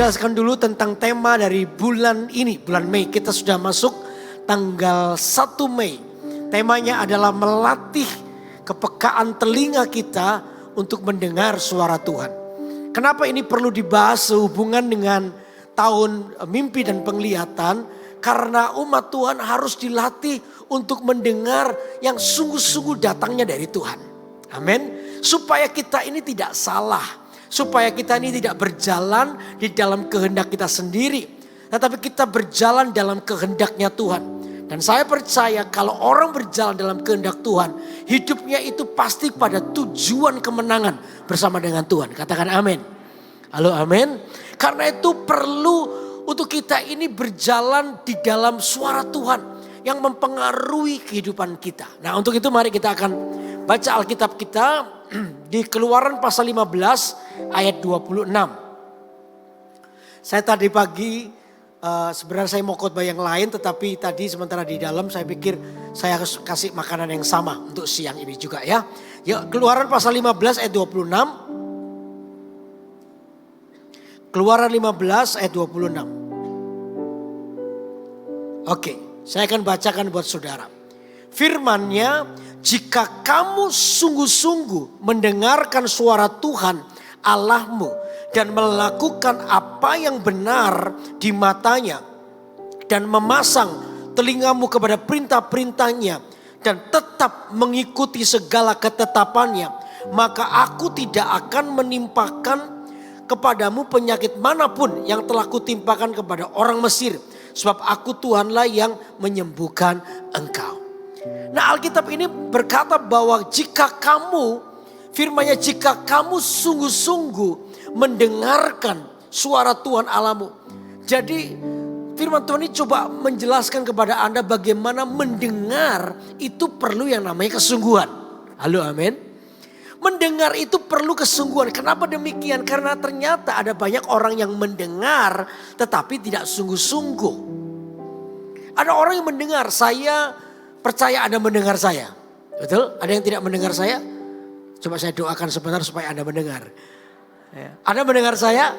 jelaskan dulu tentang tema dari bulan ini, bulan Mei. Kita sudah masuk tanggal 1 Mei. Temanya adalah melatih kepekaan telinga kita untuk mendengar suara Tuhan. Kenapa ini perlu dibahas sehubungan dengan tahun mimpi dan penglihatan? Karena umat Tuhan harus dilatih untuk mendengar yang sungguh-sungguh datangnya dari Tuhan. Amin. Supaya kita ini tidak salah. Supaya kita ini tidak berjalan di dalam kehendak kita sendiri. Tetapi kita berjalan dalam kehendaknya Tuhan. Dan saya percaya kalau orang berjalan dalam kehendak Tuhan. Hidupnya itu pasti pada tujuan kemenangan bersama dengan Tuhan. Katakan amin. Halo amin. Karena itu perlu untuk kita ini berjalan di dalam suara Tuhan. Yang mempengaruhi kehidupan kita. Nah untuk itu mari kita akan baca Alkitab kita. Di Keluaran pasal 15 ayat 26. Saya tadi pagi sebenarnya saya mau khotbah yang lain, tetapi tadi sementara di dalam saya pikir saya harus kasih makanan yang sama untuk siang ini juga ya. Yuk Keluaran pasal 15 ayat 26. Keluaran 15 ayat 26. Oke, saya akan bacakan buat saudara. Firman-Nya, jika kamu sungguh-sungguh mendengarkan suara Tuhan Allahmu dan melakukan apa yang benar di matanya dan memasang telingamu kepada perintah-perintahnya dan tetap mengikuti segala ketetapannya, maka aku tidak akan menimpakan kepadamu penyakit manapun yang telah kutimpakan kepada orang Mesir, sebab aku Tuhanlah yang menyembuhkan engkau. Nah Alkitab ini berkata bahwa jika kamu, firman-Nya jika kamu sungguh-sungguh mendengarkan suara Tuhan Allahmu. Jadi firman Tuhan ini coba menjelaskan kepada Anda bagaimana mendengar itu perlu yang namanya kesungguhan. Halo amin. Mendengar itu perlu kesungguhan. Kenapa demikian? Karena ternyata ada banyak orang yang mendengar tetapi tidak sungguh-sungguh. Ada orang yang mendengar, saya percaya Anda mendengar saya. Betul? Ada yang tidak mendengar saya? Coba saya doakan sebentar supaya Anda mendengar. Anda mendengar saya?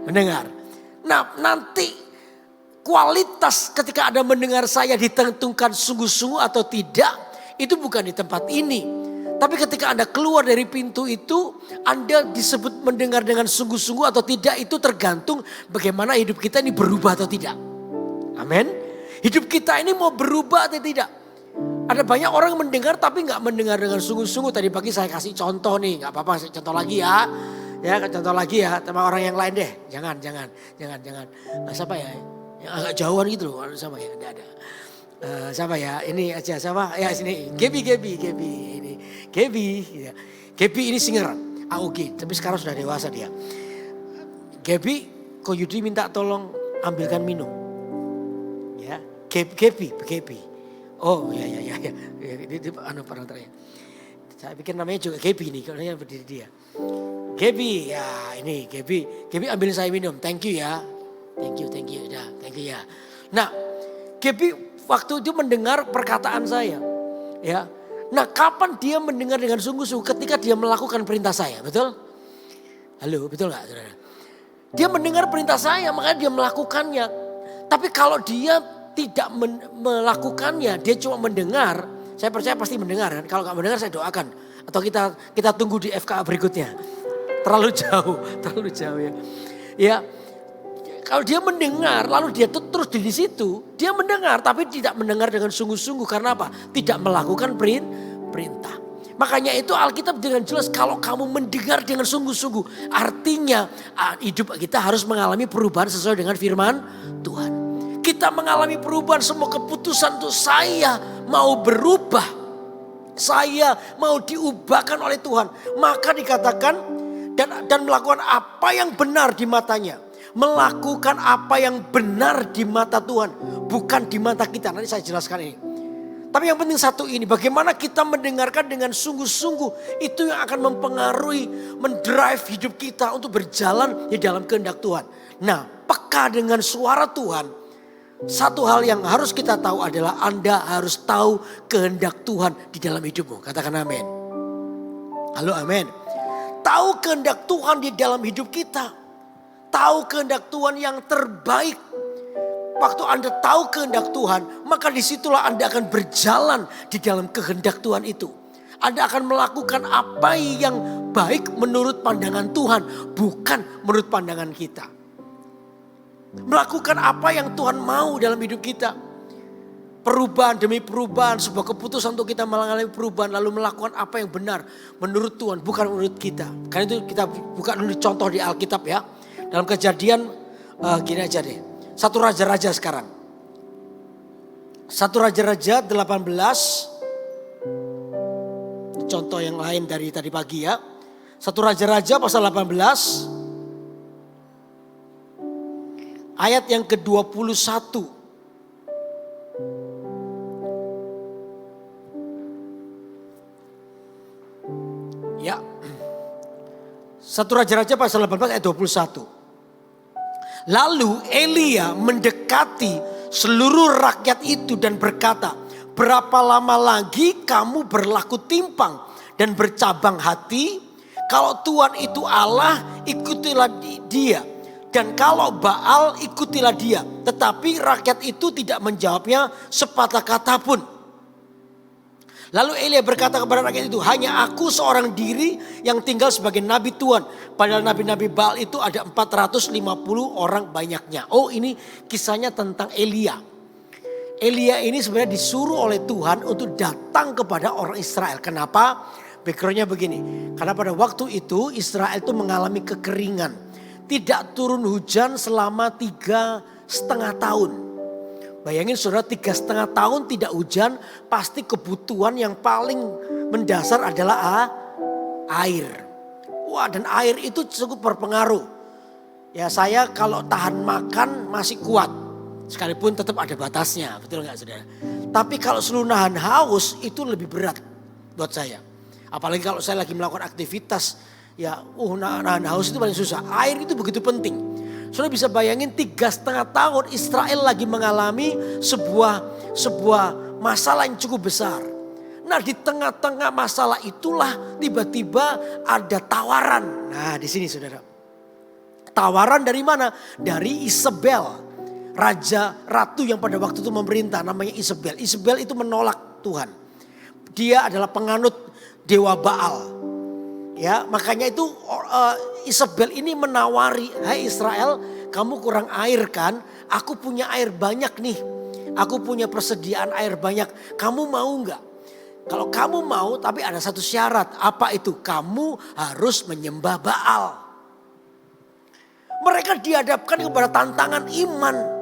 Mendengar. Nah nanti kualitas ketika Anda mendengar saya ditentukan sungguh-sungguh atau tidak. Itu bukan di tempat ini. Tapi ketika Anda keluar dari pintu itu. Anda disebut mendengar dengan sungguh-sungguh atau tidak. Itu tergantung bagaimana hidup kita ini berubah atau tidak. Amin. Hidup kita ini mau berubah atau tidak. Ada banyak orang yang mendengar tapi gak mendengar dengan sungguh-sungguh. Tadi pagi saya kasih contoh nih. Gak apa-apa saya contoh lagi ya. Ya contoh lagi ya sama orang yang lain deh. Jangan. Siapa ya? Yang agak jauhan gitu loh. Siapa ya? Ada. Siapa ya? Ini aja siapa? Ya sini. Gaby ini. Gaby. Ya. Gaby ini singer AOG. Tapi sekarang sudah dewasa dia. Gaby, Ko Yudi minta tolong ambilkan minum. Ya, Gaby. Oh ya. Ini parantaranya. Saya pikir namanya juga Gaby nih, kalau yang berdiri dia. Gaby, ya ini Gaby. Gaby ambilin saya minum, thank you ya. Thank you, udah, thank you ya. Nah, Gaby waktu itu mendengar perkataan saya. Ya, nah kapan dia mendengar dengan sungguh-sungguh? Ketika dia melakukan perintah saya, betul? Halo, betul gak saudara? Dia mendengar perintah saya, makanya dia melakukannya. Tapi kalau dia tidak melakukannya, dia cuma mendengar, saya percaya pasti mendengar kan. Kalau gak mendengar saya doakan. Atau kita tunggu di FKA berikutnya. Terlalu jauh ya. Ya, kalau dia mendengar lalu dia terus di situ, dia mendengar tapi tidak mendengar dengan sungguh-sungguh. Karena apa? Tidak melakukan perintah. Makanya itu Alkitab dengan jelas kalau kamu mendengar dengan sungguh-sungguh. Artinya hidup kita harus mengalami perubahan sesuai dengan firman Tuhan. Kita mengalami perubahan, semua keputusan untuk saya mau berubah. Saya mau diubahkan oleh Tuhan. Maka dikatakan dan melakukan apa yang benar di matanya. Melakukan apa yang benar di mata Tuhan. Bukan di mata kita. Nanti saya jelaskan ini. Tapi yang penting satu ini, bagaimana kita mendengarkan dengan sungguh-sungguh. Itu yang akan mempengaruhi, mendrive hidup kita untuk berjalan di dalam kehendak Tuhan. Nah, peka dengan suara Tuhan. Satu hal yang harus kita tahu adalah Anda harus tahu kehendak Tuhan di dalam hidupmu. Katakan amin. Halo amin. Tahu kehendak Tuhan di dalam hidup kita. Tahu kehendak Tuhan yang terbaik. Waktu Anda tahu kehendak Tuhan, maka disitulah Anda akan berjalan di dalam kehendak Tuhan itu. Anda akan melakukan apa yang baik menurut pandangan Tuhan, bukan menurut pandangan kita. Melakukan apa yang Tuhan mau dalam hidup kita. Perubahan demi perubahan, sebuah keputusan untuk kita mengalami perubahan, lalu melakukan apa yang benar menurut Tuhan, bukan menurut kita. Karena itu kita buka dulu contoh di Alkitab ya. Dalam Kejadian, gini aja deh. 1 Raja-Raja sekarang. 1 Raja-Raja 18. Contoh yang lain dari tadi pagi ya. 1 Raja-Raja pasal 18. Ayat yang ke-21. Ya. 1 Raja-Raja pasal 18 ayat 21. Lalu Elia mendekati seluruh rakyat itu dan berkata, berapa lama lagi kamu berlaku timpang dan bercabang hati? Kalau Tuhan itu Allah, ikutilah dia. Dan kalau Baal, ikutilah dia. Tetapi rakyat itu tidak menjawabnya sepatah kata pun. Lalu Elia berkata kepada rakyat itu, hanya aku seorang diri yang tinggal sebagai nabi Tuhan. Padahal nabi-nabi Baal itu ada 450 orang banyaknya. Oh, ini kisahnya tentang Elia. Elia ini sebenarnya disuruh oleh Tuhan untuk datang kepada orang Israel. Kenapa? Backgroundnya begini. Karena pada waktu itu Israel itu mengalami kekeringan. Tidak turun hujan selama 3,5 tahun. Bayangin saudara, 3,5 tahun tidak hujan, pasti kebutuhan yang paling mendasar adalah air. Wah, dan air itu cukup berpengaruh. Ya, saya kalau tahan makan masih kuat. Sekalipun tetap ada batasnya, betul nggak saudara? Tapi kalau seluruh nahan haus itu lebih berat buat saya. Apalagi kalau saya lagi melakukan aktivitas, ya nahan haus itu paling susah. Air itu begitu penting. Saudara bisa bayangin 3,5 tahun Israel lagi mengalami sebuah masalah yang cukup besar. Nah, di tengah-tengah masalah itulah tiba-tiba ada tawaran. Nah, di sini saudara. Tawaran dari mana? Dari Isabel. Ratu yang pada waktu itu memerintah, namanya Isabel. Isabel itu menolak Tuhan. Dia adalah penganut dewa Baal. Ya, makanya itu Isabel ini menawari, hai Israel, kamu kurang air kan? Aku punya air banyak nih. Aku punya persediaan air banyak. Kamu mau nggak? Kalau kamu mau, tapi ada satu syarat. Apa itu? Kamu harus menyembah Baal. Mereka dihadapkan kepada tantangan iman.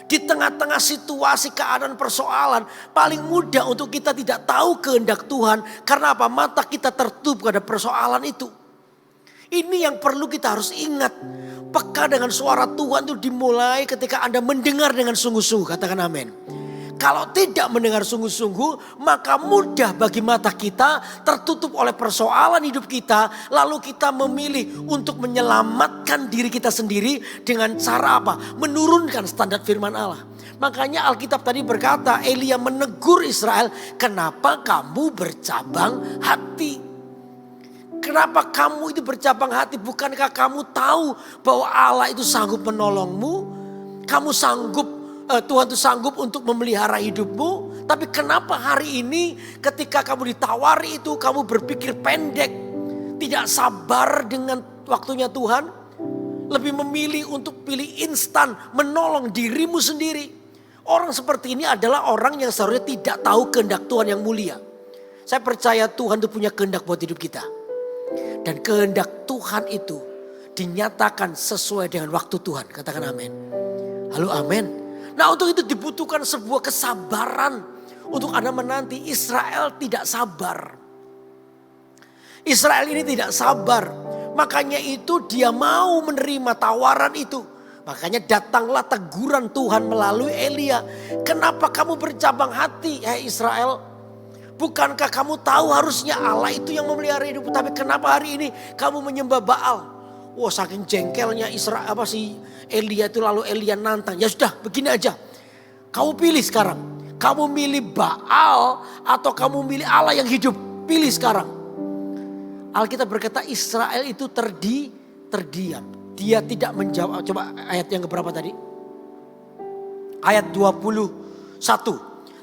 Di tengah-tengah situasi keadaan persoalan, paling mudah untuk kita tidak tahu kehendak Tuhan. Karena apa? Mata kita tertutup pada persoalan itu. Ini yang perlu kita harus ingat. Peka dengan suara Tuhan itu dimulai ketika Anda mendengar dengan sungguh-sungguh. Katakan amin. Kalau tidak mendengar sungguh-sungguh, maka mudah bagi mata kita tertutup oleh persoalan hidup kita. Lalu kita memilih untuk menyelamatkan diri kita sendiri dengan cara apa? Menurunkan standar firman Allah. Makanya Alkitab tadi berkata, Elia menegur Israel, kenapa kamu bercabang hati? Kenapa kamu itu bercabang hati? Bukankah kamu tahu bahwa Allah itu sanggup menolongmu? Kamu sanggup, Tuhan itu sanggup untuk memelihara hidupmu. Tapi kenapa hari ini ketika kamu ditawari itu kamu berpikir pendek. Tidak sabar dengan waktunya Tuhan. Lebih memilih untuk pilih instan menolong dirimu sendiri. Orang seperti ini adalah orang yang seharusnya tidak tahu kehendak Tuhan yang mulia. Saya percaya Tuhan itu punya kehendak buat hidup kita. Dan kehendak Tuhan itu dinyatakan sesuai dengan waktu Tuhan. Katakan amin. Halo, amin. Nah, untuk itu dibutuhkan sebuah kesabaran untuk Anda menanti. Israel tidak sabar. Israel ini tidak sabar. Makanya itu dia mau menerima tawaran itu. Makanya datanglah teguran Tuhan melalui Elia. Kenapa kamu bercabang hati, hai Israel? Bukankah kamu tahu harusnya Allah itu yang memelihara hidupmu? Tapi kenapa hari ini kamu menyembah Baal? Wah, saking jengkelnya Israel Elia itu, lalu Elia nantang. Ya sudah, begini aja. Kamu pilih sekarang. Kamu milih Baal atau kamu milih Allah yang hidup? Pilih sekarang. Alkitab berkata Israel itu terdiam. dia tidak menjawab. Coba ayat yang keberapa tadi? Ayat 21.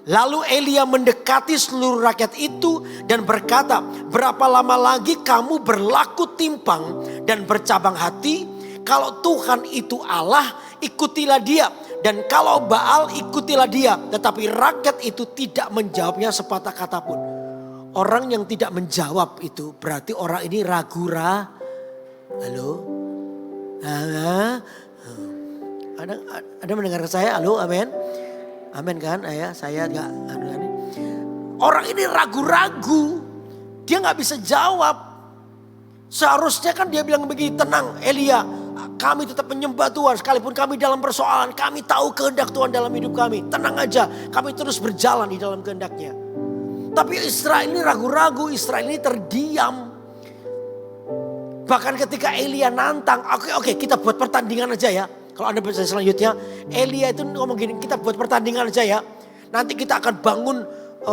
Lalu Elia mendekati seluruh rakyat itu dan berkata, berapa lama lagi kamu berlaku timpang dan bercabang hati? Kalau Tuhan itu Allah, ikutilah dia. Dan kalau Baal, ikutilah dia. Tetapi rakyat itu tidak menjawabnya sepatah kata pun. Orang yang tidak menjawab itu berarti orang ini ragu-ragu. Halo? Ada mendengar saya? Halo, amin. Amin kan, ayah? Saya enggak. Orang ini ragu-ragu. Dia nggak bisa jawab. Seharusnya kan dia bilang begini, tenang Elia. Kami tetap menyembah Tuhan. Sekalipun kami dalam persoalan. Kami tahu kehendak Tuhan dalam hidup kami. Tenang aja. Kami terus berjalan di dalam kehendaknya. Tapi Israel ini ragu-ragu. Israel ini terdiam. Bahkan ketika Elia nantang. Oke, kita buat pertandingan aja ya. Kalau Anda baca selanjutnya, Elia itu ngomong gini, kita buat pertandingan aja ya. Nanti kita akan bangun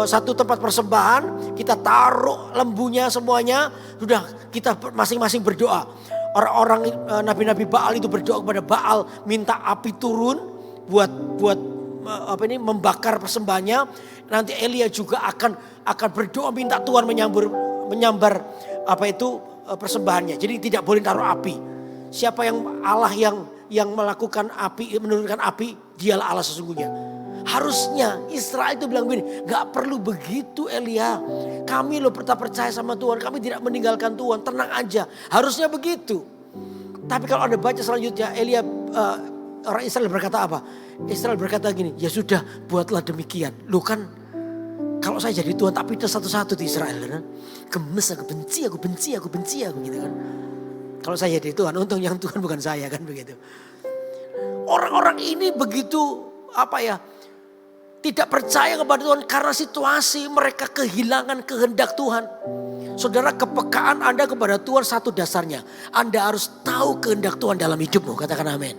satu tempat persembahan, kita taruh lembunya semuanya, sudah kita masing-masing berdoa. Orang-orang nabi-nabi Baal itu berdoa kepada Baal, minta api turun buat membakar persembahannya. Nanti Elia juga akan berdoa minta Tuhan menyambar persembahannya. Jadi tidak boleh taruh api. Siapa yang Allah yang melakukan api, menurunkan api, dialah Allah sesungguhnya. Harusnya Israel itu bilang begini, gak perlu begitu Elia. Kami loh tetap percaya sama Tuhan, kami tidak meninggalkan Tuhan, tenang aja. Harusnya begitu. Tapi kalau Anda baca selanjutnya, Elia, orang Israel berkata apa? Israel berkata gini, ya sudah buatlah demikian. Loh kan, kalau saya jadi Tuhan, tapi itu satu-satu di Israel. Kan? Gemes, aku benci gitu kan. Kalau saya jadi Tuhan, untung yang Tuhan bukan saya kan begitu. Orang-orang ini begitu tidak percaya kepada Tuhan karena situasi mereka kehilangan kehendak Tuhan. Saudara, kepekaan Anda kepada Tuhan satu dasarnya. Anda harus tahu kehendak Tuhan dalam hidupmu, katakan amin.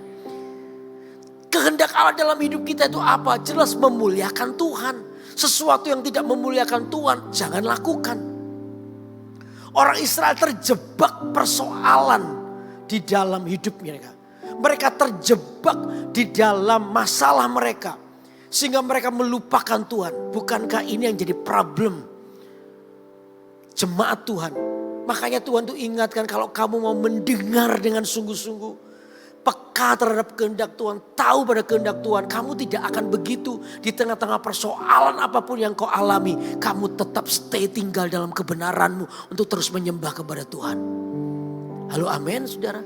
Kehendak Allah dalam hidup kita itu apa? Jelas memuliakan Tuhan. Sesuatu yang tidak memuliakan Tuhan jangan lakukan. Orang Israel terjebak persoalan di dalam hidup mereka. Mereka terjebak di dalam masalah mereka. Sehingga mereka melupakan Tuhan. Bukankah ini yang jadi problem jemaat Tuhan? Makanya Tuhan tuh ingatkan kalau kamu mau mendengar dengan sungguh-sungguh. Peka terhadap kehendak Tuhan, tahu pada kehendak Tuhan. Kamu tidak akan begitu di tengah-tengah persoalan apapun yang kau alami. Kamu tetap stay tinggal dalam kebenaranmu untuk terus menyembah kepada Tuhan. Halo amin saudara.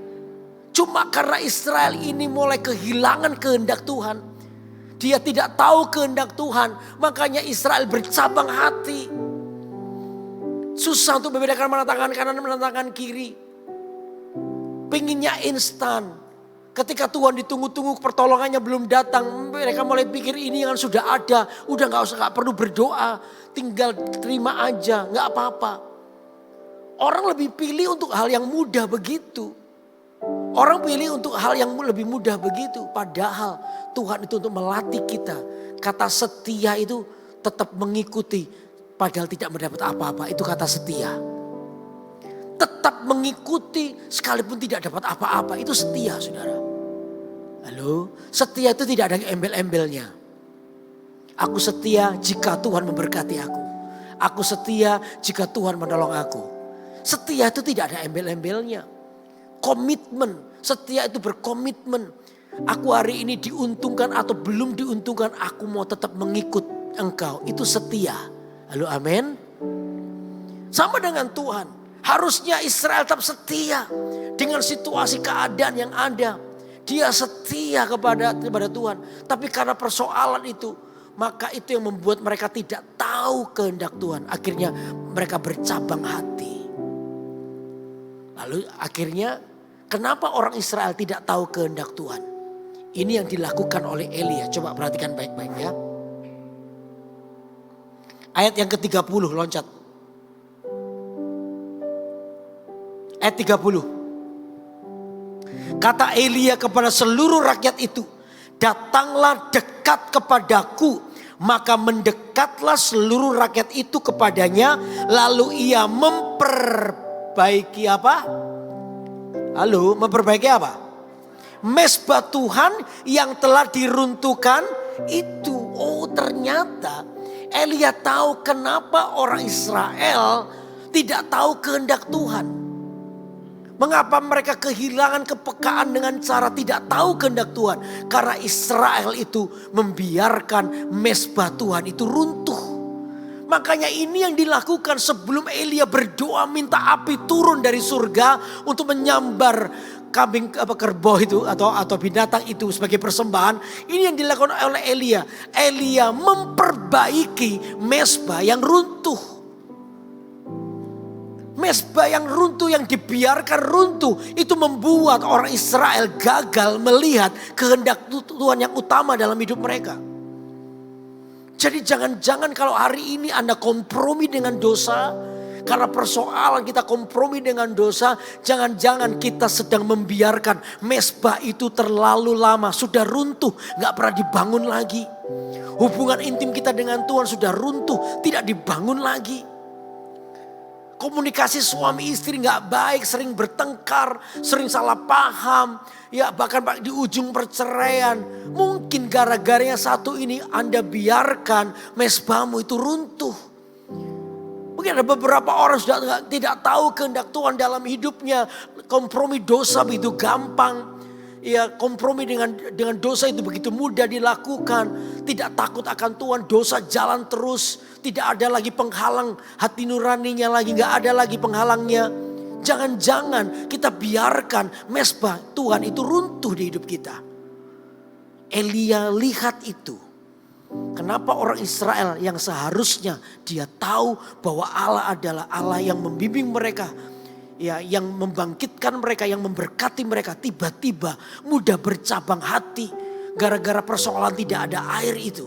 Cuma karena Israel ini mulai kehilangan kehendak Tuhan. Dia tidak tahu kehendak Tuhan. Makanya Israel bercabang hati. Susah untuk membedakan mana tangan kanan mana tangan kiri. Pengennya instan. Ketika Tuhan ditunggu-tunggu pertolongannya belum datang. Mereka mulai pikir ini yang sudah ada. Udah gak perlu berdoa. Tinggal terima aja. Gak apa-apa. Orang lebih pilih untuk hal yang mudah begitu. Orang pilih untuk hal yang lebih mudah begitu. Padahal Tuhan itu untuk melatih kita. Kata setia itu tetap mengikuti. Padahal tidak mendapat apa-apa. Itu kata setia. Tetap mengikuti sekalipun tidak dapat apa-apa. Itu setia saudara. Halo, setia itu tidak ada embel-embelnya. Aku setia jika Tuhan memberkati aku. Aku setia jika Tuhan menolong aku. Setia itu tidak ada embel-embelnya. Komitmen, setia itu berkomitmen. Aku hari ini diuntungkan atau belum diuntungkan, aku mau tetap mengikut engkau. Itu setia. Halo amin. Sama dengan Tuhan. Harusnya Israel tetap setia dengan situasi keadaan yang ada. Dia setia kepada Tuhan. Tapi karena persoalan itu, maka itu yang membuat mereka tidak tahu kehendak Tuhan. Akhirnya mereka bercabang hati. Lalu akhirnya kenapa orang Israel tidak tahu kehendak Tuhan? Ini yang dilakukan oleh Elia. Coba perhatikan baik-baik ya. Ayat yang ke-30 loncat. Ayat 30. Kata Elia kepada seluruh rakyat itu, datanglah dekat kepadaku. Maka mendekatlah seluruh rakyat itu kepadanya. Lalu ia memperbaiki apa? Halo, memperbaiki apa? mesbah Tuhan yang telah diruntuhkan itu. Oh, ternyata Elia tahu kenapa orang Israel tidak tahu kehendak Tuhan. Mengapa mereka kehilangan kepekaan dengan cara tidak tahu kehendak Tuhan? Karena Israel itu membiarkan mesbah Tuhan itu runtuh. Makanya ini yang dilakukan sebelum Elia berdoa minta api turun dari surga untuk menyambar kambing kerbau itu atau binatang itu sebagai persembahan. Ini yang dilakukan oleh Elia. Elia memperbaiki mesbah yang runtuh. Mesbah yang runtuh, yang dibiarkan runtuh, itu membuat orang Israel gagal melihat kehendak Tuhan yang utama dalam hidup mereka. Jadi jangan-jangan kalau hari ini Anda kompromi dengan dosa, karena persoalan kita kompromi dengan dosa, jangan-jangan kita sedang membiarkan mesbah itu terlalu lama, sudah runtuh, gak pernah dibangun lagi. Hubungan intim kita dengan Tuhan sudah runtuh, tidak dibangun lagi. Komunikasi suami istri gak baik, sering bertengkar, sering salah paham. Ya bahkan di ujung perceraian. Mungkin gara-garanya satu ini Anda biarkan mesbahmu itu runtuh. Mungkin ada beberapa orang sudah tidak tahu kehendak Tuhan dalam hidupnya. Kompromi dosa begitu gampang. Ya kompromi dengan dosa itu begitu mudah dilakukan. Tidak takut akan Tuhan, dosa jalan terus. Tidak ada lagi penghalang hati nuraninya lagi, gak ada lagi penghalangnya. Jangan-jangan kita biarkan mesbah Tuhan itu runtuh di hidup kita. Elia lihat itu. Kenapa orang Israel yang seharusnya dia tahu bahwa Allah adalah Allah yang membimbing mereka. Ya, yang membangkitkan mereka, yang memberkati mereka, tiba-tiba mudah bercabang hati gara-gara persoalan tidak ada air itu.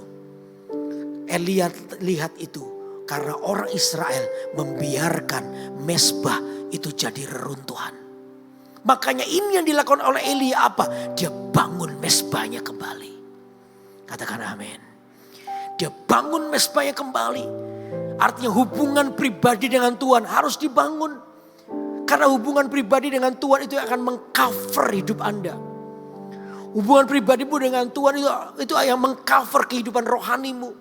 Elia lihat itu karena orang Israel membiarkan mesbah itu jadi reruntuhan. Makanya ini yang dilakukan oleh Elia apa? Dia bangun mesbahnya kembali. Katakan amin. Dia bangun mesbahnya kembali. Artinya hubungan pribadi dengan Tuhan harus dibangun. Karena hubungan pribadi dengan Tuhan itu akan mengcover hidup Anda. Hubungan pribadimu dengan Tuhan itu yang mengcover kehidupan rohanimu.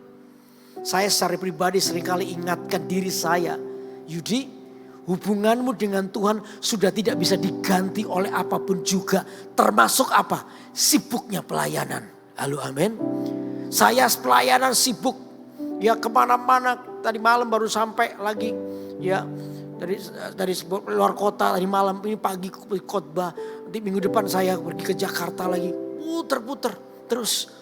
Saya secara pribadi seringkali ingatkan diri saya. Yudi, hubunganmu dengan Tuhan sudah tidak bisa diganti oleh apapun juga. Termasuk apa? Sibuknya pelayanan. Halo amin. Saya pelayanan sibuk. Ya kemana-mana. Tadi malam baru sampai lagi. Ya. Dari luar kota tadi malam, ini pagi khotbah, nanti minggu depan saya pergi ke Jakarta lagi, puter-puter terus.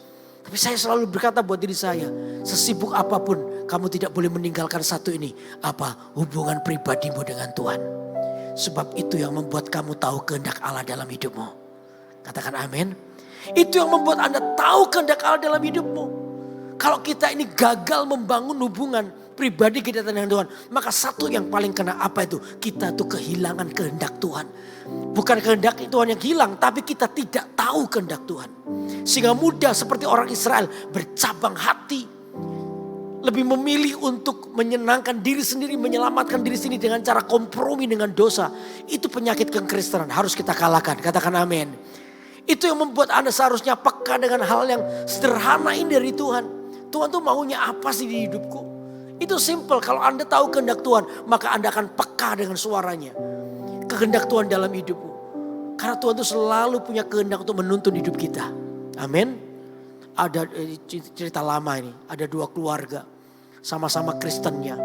Tapi saya selalu berkata buat diri saya, sesibuk apapun kamu tidak boleh meninggalkan satu ini, apa? Hubungan pribadimu dengan Tuhan. Sebab itu yang membuat kamu tahu kehendak Allah dalam hidupmu. Katakan amin. Itu yang membuat Anda tahu kehendak Allah dalam hidupmu. Kalau kita ini gagal membangun hubungan pribadi kita dengan Tuhan, maka satu yang paling kena apa itu? Kita tuh kehilangan kehendak Tuhan. Bukan kehendak Tuhan yang hilang, tapi kita tidak tahu kehendak Tuhan. Sehingga mudah seperti orang Israel bercabang hati. Lebih memilih untuk menyenangkan diri sendiri, menyelamatkan diri sendiri dengan cara kompromi dengan dosa. Itu penyakit kekristenan, harus kita kalahkan. Katakan amin. Itu yang membuat Anda seharusnya peka dengan hal yang sederhana ini dari Tuhan. Tuhan tuh maunya apa sih di hidupku? Itu simple, kalau Anda tahu kehendak Tuhan, maka Anda akan peka dengan suaranya. Kehendak Tuhan dalam hidupmu. Karena Tuhan tuh selalu punya kehendak untuk menuntun hidup kita. Amin. Ada cerita lama ini, ada dua keluarga. Sama-sama Kristennya.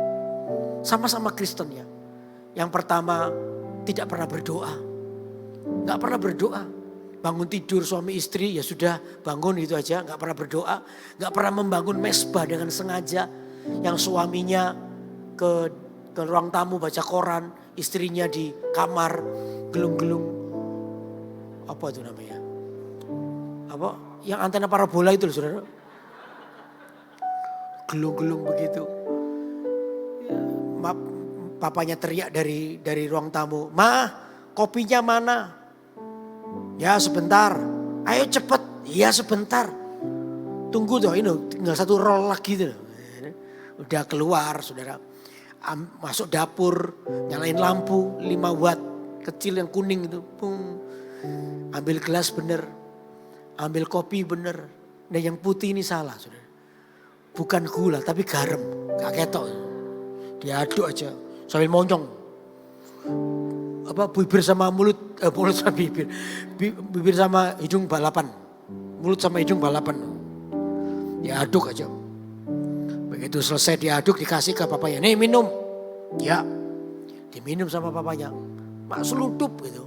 Sama-sama Kristennya. Yang pertama tidak pernah berdoa. Gak pernah berdoa. Bangun tidur suami istri ya sudah bangun gitu aja. Gak pernah berdoa. Gak pernah membangun mesbah dengan sengaja. Yang suaminya ke ruang tamu baca koran. Istrinya di kamar gelung-gelung. Apa itu namanya? Apa? Yang antena parabola itu loh saudara. Gelung-gelung begitu. Papanya teriak dari ruang tamu. Ma, kopinya mana? Ya sebentar. Ayo cepet. Ya sebentar. Tunggu tuh, ini tinggal satu roll lagi tuh. Udah keluar saudara. Masuk dapur, nyalain lampu 5 watt. Kecil yang kuning itu. Ambil gelas bener. Ambil kopi bener. Nah yang putih ini salah saudara. Bukan gula tapi garam. Gak ketok. Diaduk aja sambil monyong. Bibir sama mulut sama bibir. Bibir sama hidung balapan. Mulut sama hidung balapan. Diaduk aja. Begitu selesai diaduk dikasih ke papanya. Nih minum. Ya. Diminum sama papanya. Mak seludup gitu.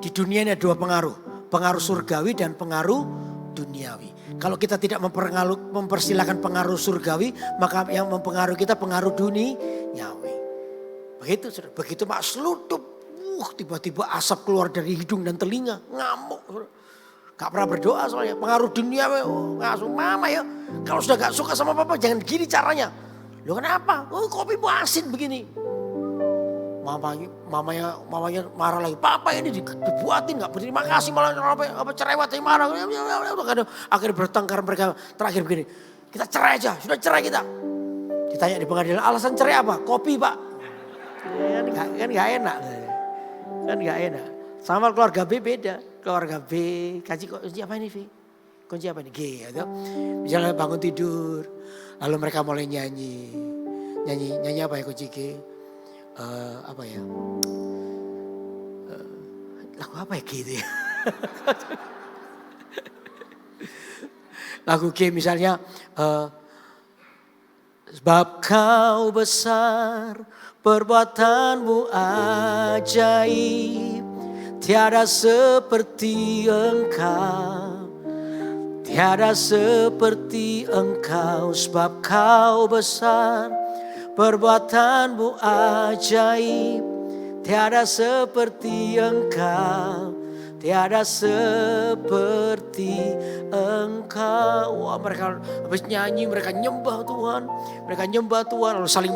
Di dunia ini ada dua pengaruh. Pengaruh surgawi dan pengaruh duniawi. Kalau kita tidak mempersilahkan pengaruh surgawi, maka yang mempengaruhi kita pengaruh duniawi. Begitu, begitu mak seludup, tiba-tiba asap keluar dari hidung dan telinga, ngamuk. Gak pernah berdoa soalnya, pengaruh duniawi, ngasuh mama ya. Kalau sudah gak suka sama papa, jangan gini caranya. Loh kenapa? Kopi asin begini. Mamanya marah lagi. Papa ini dibuatin gak berterima kasih malah cerewet marah. Akhirnya bertengkar mereka terakhir begini. Kita cerai aja, sudah cerai kita. Ditanya di pengadilan alasan cerai apa? Kopi pak. Kan gak enak. Kan gak enak. Sama keluarga B beda. Keluarga B kasih kunci apa ini V? Kunci apa ini? G. Gitu. Misalnya bangun tidur. Lalu mereka mulai nyanyi. Nyanyi apa ya kunci G? Lagu apa ya gitu ya. Lagu G misalnya. Sebab kau besar, perbuatanmu ajaib. Tiada seperti engkau. Tiada seperti engkau. Sebab kau besar, perbuatanmu ajaib, tiada seperti engkau, tiada seperti engkau. Wah mereka habis nyanyi, mereka nyembah Tuhan, lalu saling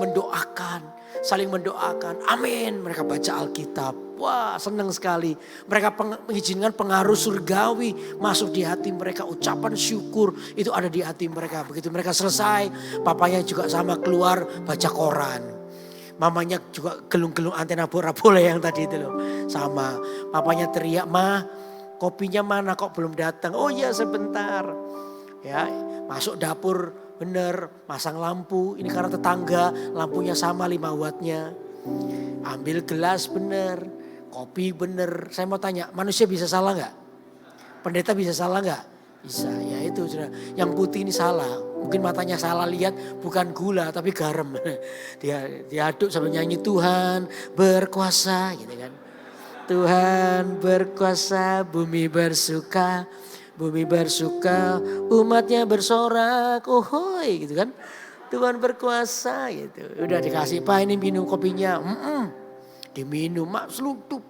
mendoakan, amin. Mereka baca Alkitab, wah senang sekali. Mereka mengizinkan pengaruh surgawi masuk di hati mereka. Ucapan syukur itu ada di hati mereka. Begitu mereka selesai, papanya juga sama keluar baca koran. Mamanya juga gelung-gelung antena bola yang tadi itu loh. Sama, papanya teriak, "Ma, kopinya mana kok belum datang?" "Oh iya sebentar." Ya, masuk dapur bener, masang lampu. Ini karena tetangga, lampunya sama 5 wattnya. Ambil gelas bener, kopi bener. Saya mau tanya, manusia bisa salah nggak? Pendeta bisa salah nggak? Bisa, ya itu sudah. Yang putih ini salah. Mungkin matanya salah lihat, bukan gula tapi garam. Dia diaduk sambil nyanyi Tuhan berkuasa gitu kan. Tuhan berkuasa, bumi bersuka, umatnya bersorak, ohoi gitu kan. Tuhan berkuasa gitu. Udah dikasih, "Pak ini minum kopinya." Diminum, mak seludup.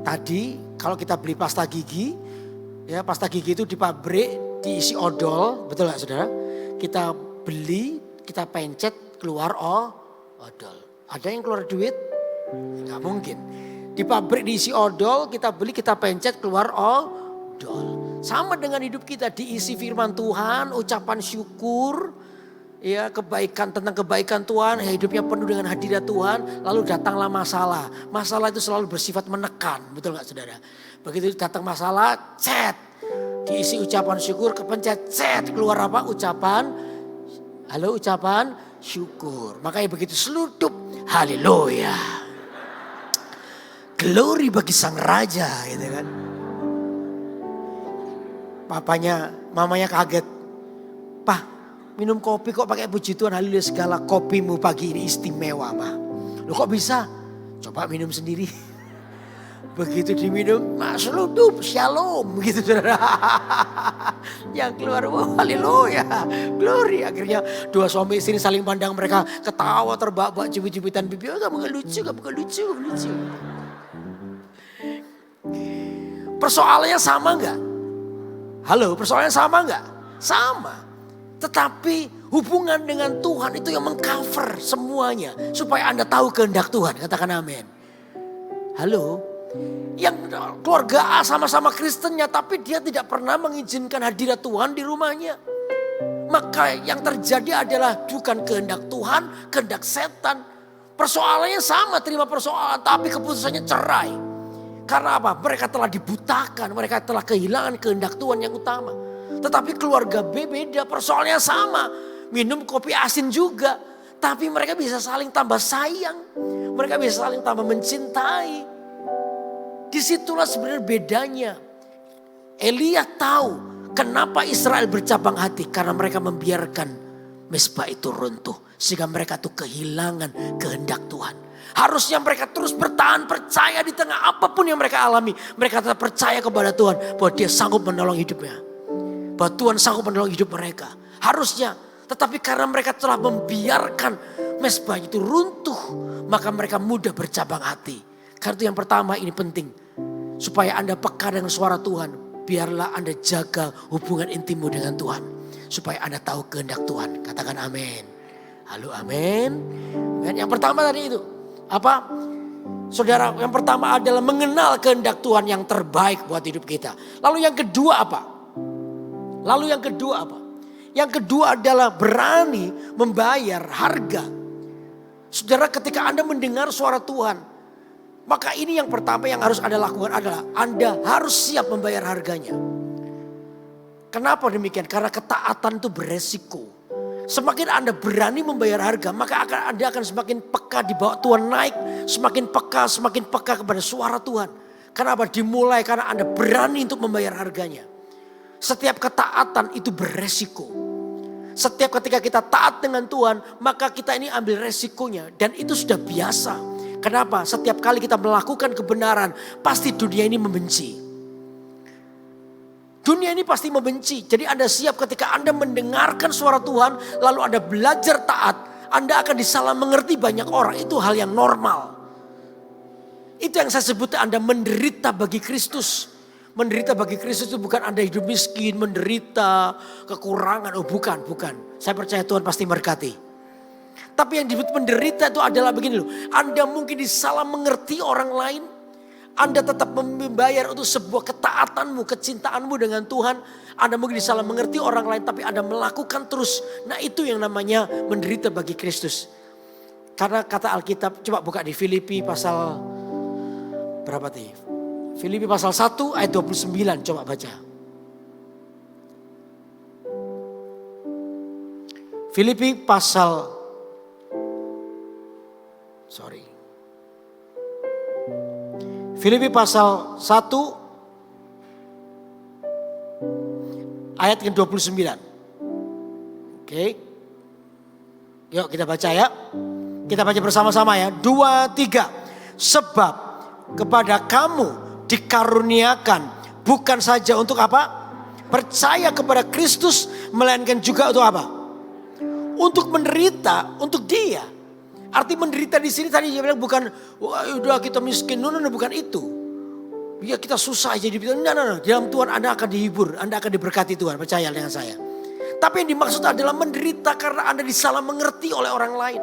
Tadi kalau kita beli pasta gigi, ya pasta gigi itu di pabrik diisi odol, betul gak saudara? Kita beli, kita pencet keluar odol. Ada yang keluar duit? Gak mungkin. Di pabrik diisi odol, kita beli, kita pencet keluar odol. Sama dengan hidup kita, diisi firman Tuhan, ucapan syukur, ya kebaikan, tentang kebaikan Tuhan, hidupnya penuh dengan hadirat Tuhan, lalu datanglah masalah. Masalah itu selalu bersifat menekan, betul gak saudara? Begitu datang masalah, cet, diisi ucapan syukur, kepencet, cet, keluar apa? Ucapan syukur. Makanya begitu seludup, haleluya. Glory bagi sang raja gitu kan. Mamanya kaget. "Pah, minum kopi kok pakai puji Tuhan, haleluya segala. Kopimu pagi ini istimewa, Mah." "Loh kok bisa?" "Coba minum sendiri." Begitu diminum, seludup, shalom gitu saudara. Yang keluar, wah haleluya, glory. Akhirnya 2 suami istri saling pandang, mereka ketawa terbahak-bahak, cubit-cubitan pipi. Gak lucu. Persoalannya sama enggak? Halo, persoalannya sama enggak? Sama. Tetapi hubungan dengan Tuhan itu yang mengcover semuanya. Supaya Anda tahu kehendak Tuhan, katakan amin. Halo, yang keluarga A sama-sama Kristennya tapi dia tidak pernah mengizinkan hadirat Tuhan di rumahnya. Maka yang terjadi adalah bukan kehendak Tuhan, kehendak setan. Persoalannya sama, terima persoalan tapi keputusannya cerai. Karena apa? Mereka telah dibutakan, mereka telah kehilangan kehendak Tuhan yang utama. Tetapi keluarga B beda, persoalannya sama. Minum kopi asin juga. Tapi mereka bisa saling tambah sayang. Mereka bisa saling tambah mencintai. Disitulah sebenarnya bedanya. Elia tahu kenapa Israel bercabang hati. Karena mereka membiarkan mezbah itu runtuh. Sehingga mereka tuh kehilangan kehendak Tuhan. Harusnya mereka terus bertahan percaya di tengah apapun yang mereka alami. Mereka tetap percaya kepada Tuhan bahwa dia sanggup menolong hidupnya. Bahwa Tuhan sanggup menolong hidup mereka. Harusnya. Tetapi karena mereka telah membiarkan mezbah itu runtuh. Maka mereka mudah bercabang hati. Karena itu yang pertama ini penting. Supaya Anda peka dengan suara Tuhan. Biarlah Anda jaga hubungan intimmu dengan Tuhan. Supaya Anda tahu kehendak Tuhan. Katakan amin. Halo amin. Yang pertama tadi itu. Apa? Saudara, yang pertama adalah mengenal kehendak Tuhan yang terbaik buat hidup kita. Lalu yang kedua apa? Yang kedua adalah berani membayar harga. Saudara, ketika Anda mendengar suara Tuhan, maka ini yang pertama yang harus Anda lakukan adalah Anda harus siap membayar harganya. Kenapa demikian? Karena ketaatan itu beresiko. Semakin Anda berani membayar harga, maka Anda akan semakin peka di bawah Tuhan naik. Semakin peka kepada suara Tuhan. Kenapa? Dimulai karena Anda berani untuk membayar harganya. Setiap ketaatan itu beresiko. Setiap ketika kita taat dengan Tuhan, maka kita ini ambil resikonya. Dan itu sudah biasa. Kenapa? Setiap kali kita melakukan kebenaran, pasti dunia ini membenci. Dunia ini pasti membenci. Jadi Anda siap ketika Anda mendengarkan suara Tuhan. Lalu Anda belajar taat. Anda akan disalah mengerti banyak orang. Itu hal yang normal. Itu yang saya sebut Anda menderita bagi Kristus. Menderita bagi Kristus itu bukan Anda hidup miskin, menderita, kekurangan. Oh bukan. Saya percaya Tuhan pasti berkati. Tapi yang disebut menderita itu adalah begini loh. Anda mungkin disalah mengerti orang lain. Anda tetap membayar untuk sebuah ketaatanmu, kecintaanmu dengan Tuhan. Anda mungkin disalah mengerti orang lain tapi Anda melakukan terus. Nah itu yang namanya menderita bagi Kristus. Karena kata Alkitab, coba buka di Filipi pasal berapa tadi? Filipi pasal 1 ayat 29, coba baca. Filipi pasal Filipi pasal 1 ayat ke-29. Oke. Yuk kita baca ya. Kita baca bersama-sama ya. 2, 3. Sebab kepada kamu dikaruniakan bukan saja untuk apa? Percaya kepada Kristus, melainkan juga untuk apa? Untuk menderita untuk Dia. Arti menderita di sini tadi dia bilang bukan, wah udah kita miskin, no, bukan itu. Ya kita susah aja dibilang, no. Dalam Tuhan Anda akan dihibur, Anda akan diberkati Tuhan, percaya dengan saya. Tapi yang dimaksud adalah menderita karena Anda disalah mengerti oleh orang lain.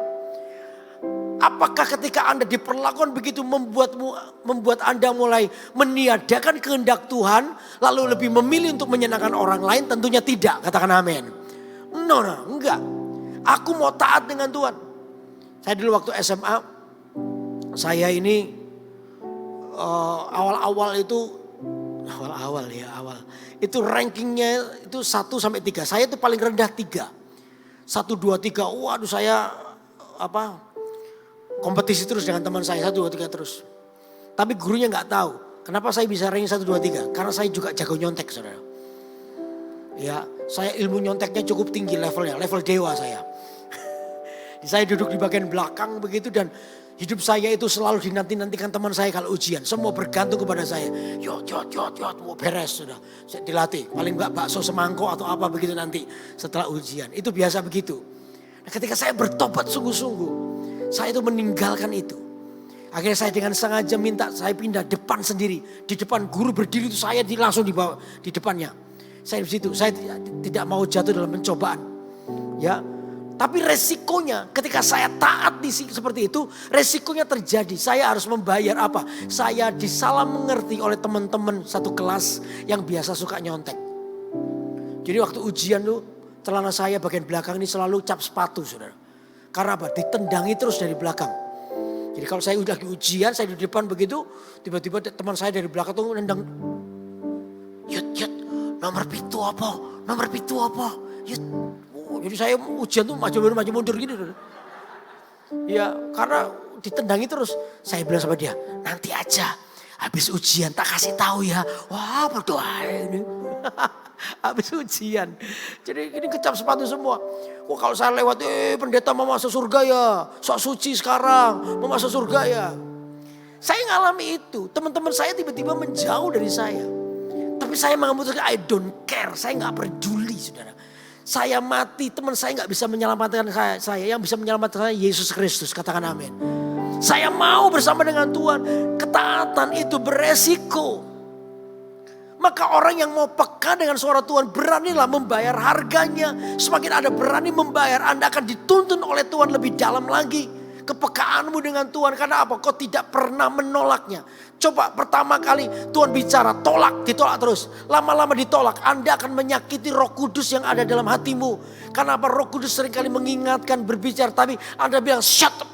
Apakah ketika Anda diperlakukan begitu membuat Anda mulai meniadakan kehendak Tuhan, lalu lebih memilih untuk menyenangkan orang lain? Tentunya tidak, katakan amin. No, enggak. Aku mau taat dengan Tuhan. Saya dulu waktu SMA, saya ini awal itu rankingnya itu 1 sampai 3. Saya itu paling rendah 3. 1, 2, 3. Waduh saya kompetisi terus dengan teman saya 1, 2, 3 terus. Tapi gurunya nggak tahu kenapa saya bisa ranking 1, 2, 3. Karena saya juga jago nyontek, saudara. Ya, saya ilmu nyonteknya cukup tinggi levelnya, level dewa saya. Saya duduk di bagian belakang begitu dan hidup saya itu selalu dinanti-nantikan teman saya kalau ujian. Semua bergantung kepada saya. Yot, mau beres sudah. Saya dilatih, paling enggak bakso semangkok atau apa begitu nanti setelah ujian. Itu biasa begitu. Nah, ketika saya bertobat sungguh-sungguh, saya itu meninggalkan itu. Akhirnya saya dengan sengaja minta saya pindah depan sendiri. Di depan guru berdiri itu saya langsung di bawah, di depannya. Saya di situ, saya tidak mau jatuh dalam pencobaan. Ya. Tapi resikonya ketika saya taat seperti itu, resikonya terjadi. Saya harus membayar apa? Saya disalah mengerti oleh teman-teman satu kelas yang biasa suka nyontek. Jadi waktu ujian tuh celana saya bagian belakang ini selalu cap sepatu, saudara. Karena apa? Ditendangi terus dari belakang. Jadi kalau saya udah lagi ujian, saya di depan begitu, tiba-tiba teman saya dari belakang tuh nendang. Yud, nomor pitu apa? Nomor pitu apa? Yud. Oh, jadi saya ujian tuh maju mundur gitu. Ya karena ditendangi terus. Saya bilang sama dia, nanti aja habis ujian tak kasih tahu ya. Wah berdoa ini. Habis ujian. Jadi ini kecap sepatu semua. Wah kalau saya lewat, pendeta mau masuk surga ya. Sok suci sekarang, mau masuk surga ya. Saya ngalami itu. Teman-teman saya tiba-tiba menjauh dari saya. Tapi saya memutuskan I don't care. Saya gak peduli saudara. Saya mati, teman saya gak bisa menyelamatkan saya. Yang bisa menyelamatkan saya Yesus Kristus. Katakan amin. Saya mau bersama dengan Tuhan. Ketaatan itu beresiko. Maka orang yang mau peka dengan suara Tuhan beranilah membayar harganya. Semakin Anda berani membayar, Anda akan dituntun oleh Tuhan lebih dalam lagi. Kepekaanmu dengan Tuhan. Karena apa? Kau tidak pernah menolaknya. Coba pertama kali Tuhan bicara, ditolak terus. Lama-lama ditolak. Anda akan menyakiti Roh Kudus yang ada dalam hatimu. Karena apa? Roh Kudus seringkali mengingatkan, berbicara. Tapi Anda bilang, shut up,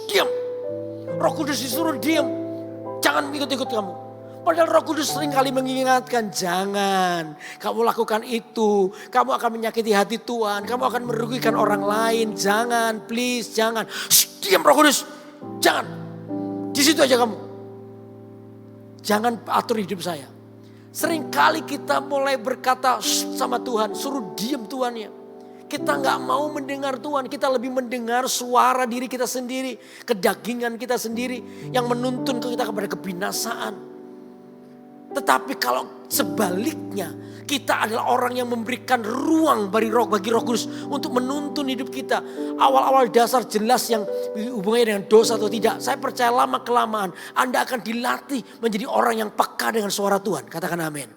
diam. Roh Kudus disuruh diam. Jangan ikut-ikut kamu. Padahal Roh Kudus seringkali mengingatkan, jangan kamu lakukan itu. Kamu akan menyakiti hati Tuhan. Kamu akan merugikan orang lain. Jangan, please, jangan. Diam Roh Kudus, jangan. Di situ aja kamu. Jangan atur hidup saya. Seringkali kita mulai berkata sama Tuhan, suruh diam Tuhan ya. Kita gak mau mendengar Tuhan, kita lebih mendengar suara diri kita sendiri. Kedagingan kita sendiri yang menuntun kita kepada kebinasaan. Tetapi kalau sebaliknya kita adalah orang yang memberikan ruang bagi Roh Kudus untuk menuntun hidup kita. Awal-awal dasar jelas yang hubungannya dengan dosa atau tidak. Saya percaya lama kelamaan Anda akan dilatih menjadi orang yang peka dengan suara Tuhan. Katakan amin.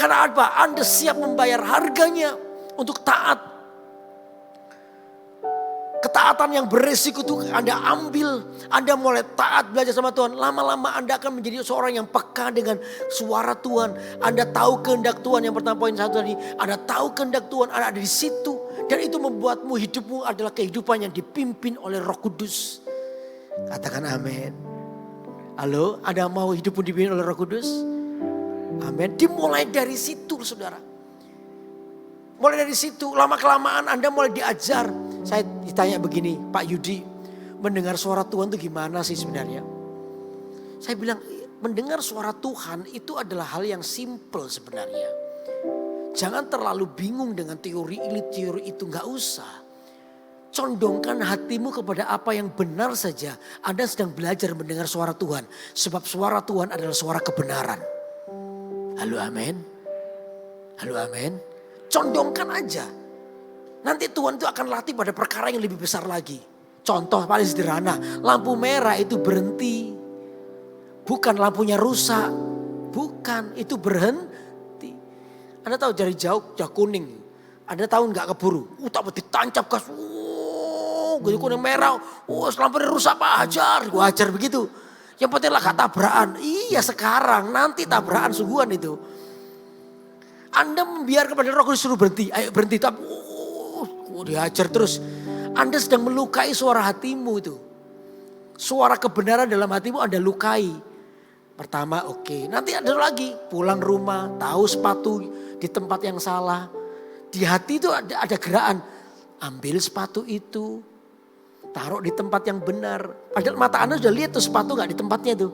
Karena apa? Anda siap membayar harganya untuk taat. Ketaatan yang beresiko itu Anda ambil. Anda mulai taat belajar sama Tuhan. Lama-lama Anda akan menjadi seorang yang peka dengan suara Tuhan. Anda tahu kehendak Tuhan. Yang pertama poin 1 tadi. Anda tahu kehendak Tuhan. Anda ada di situ. Dan itu membuatmu hidupmu adalah kehidupan yang dipimpin oleh Roh Kudus. Katakan amin. Halo, Anda mau hidupmu dipimpin oleh Roh Kudus? Amin. Dimulai dari situ saudara. Mulai dari situ lama kelamaan Anda mulai diajar. Saya ditanya begini, Pak Yudi, mendengar suara Tuhan itu gimana sih sebenarnya? Saya bilang, mendengar suara Tuhan itu adalah hal yang simple sebenarnya. Jangan terlalu bingung dengan teori ini, teori itu, gak usah. Condongkan hatimu kepada apa yang benar saja. Anda sedang belajar mendengar suara Tuhan. Sebab suara Tuhan adalah suara kebenaran. Halo amin. Halo amin. Condongkan aja. Nanti Tuhan itu akan latih pada perkara yang lebih besar lagi. Contoh paling sederhana, lampu merah itu berhenti. Bukan lampunya rusak. Bukan, itu berhenti. Anda tahu dari jauh kuning. Anda tahu nggak keburu. Tak ditancap gas. Gitu kuning merah. Lampunya rusak Pak, hajar. Gua hajar begitu. Yang penting lah gak tabrakan. Iya sekarang, nanti tabrakan sungguhan itu. Anda membiarkan kepada Roh Kudus suruh berhenti. Ayo berhenti. Tapi dihajar terus. Anda sedang melukai suara hatimu itu. Suara kebenaran dalam hatimu Anda lukai. Pertama oke. Nanti ada lagi. Pulang rumah. Tahu sepatu di tempat yang salah. Di hati itu ada gerakan. Ambil sepatu itu. Taruh di tempat yang benar. Padahal mata Anda sudah lihat tuh sepatu gak di tempatnya tuh.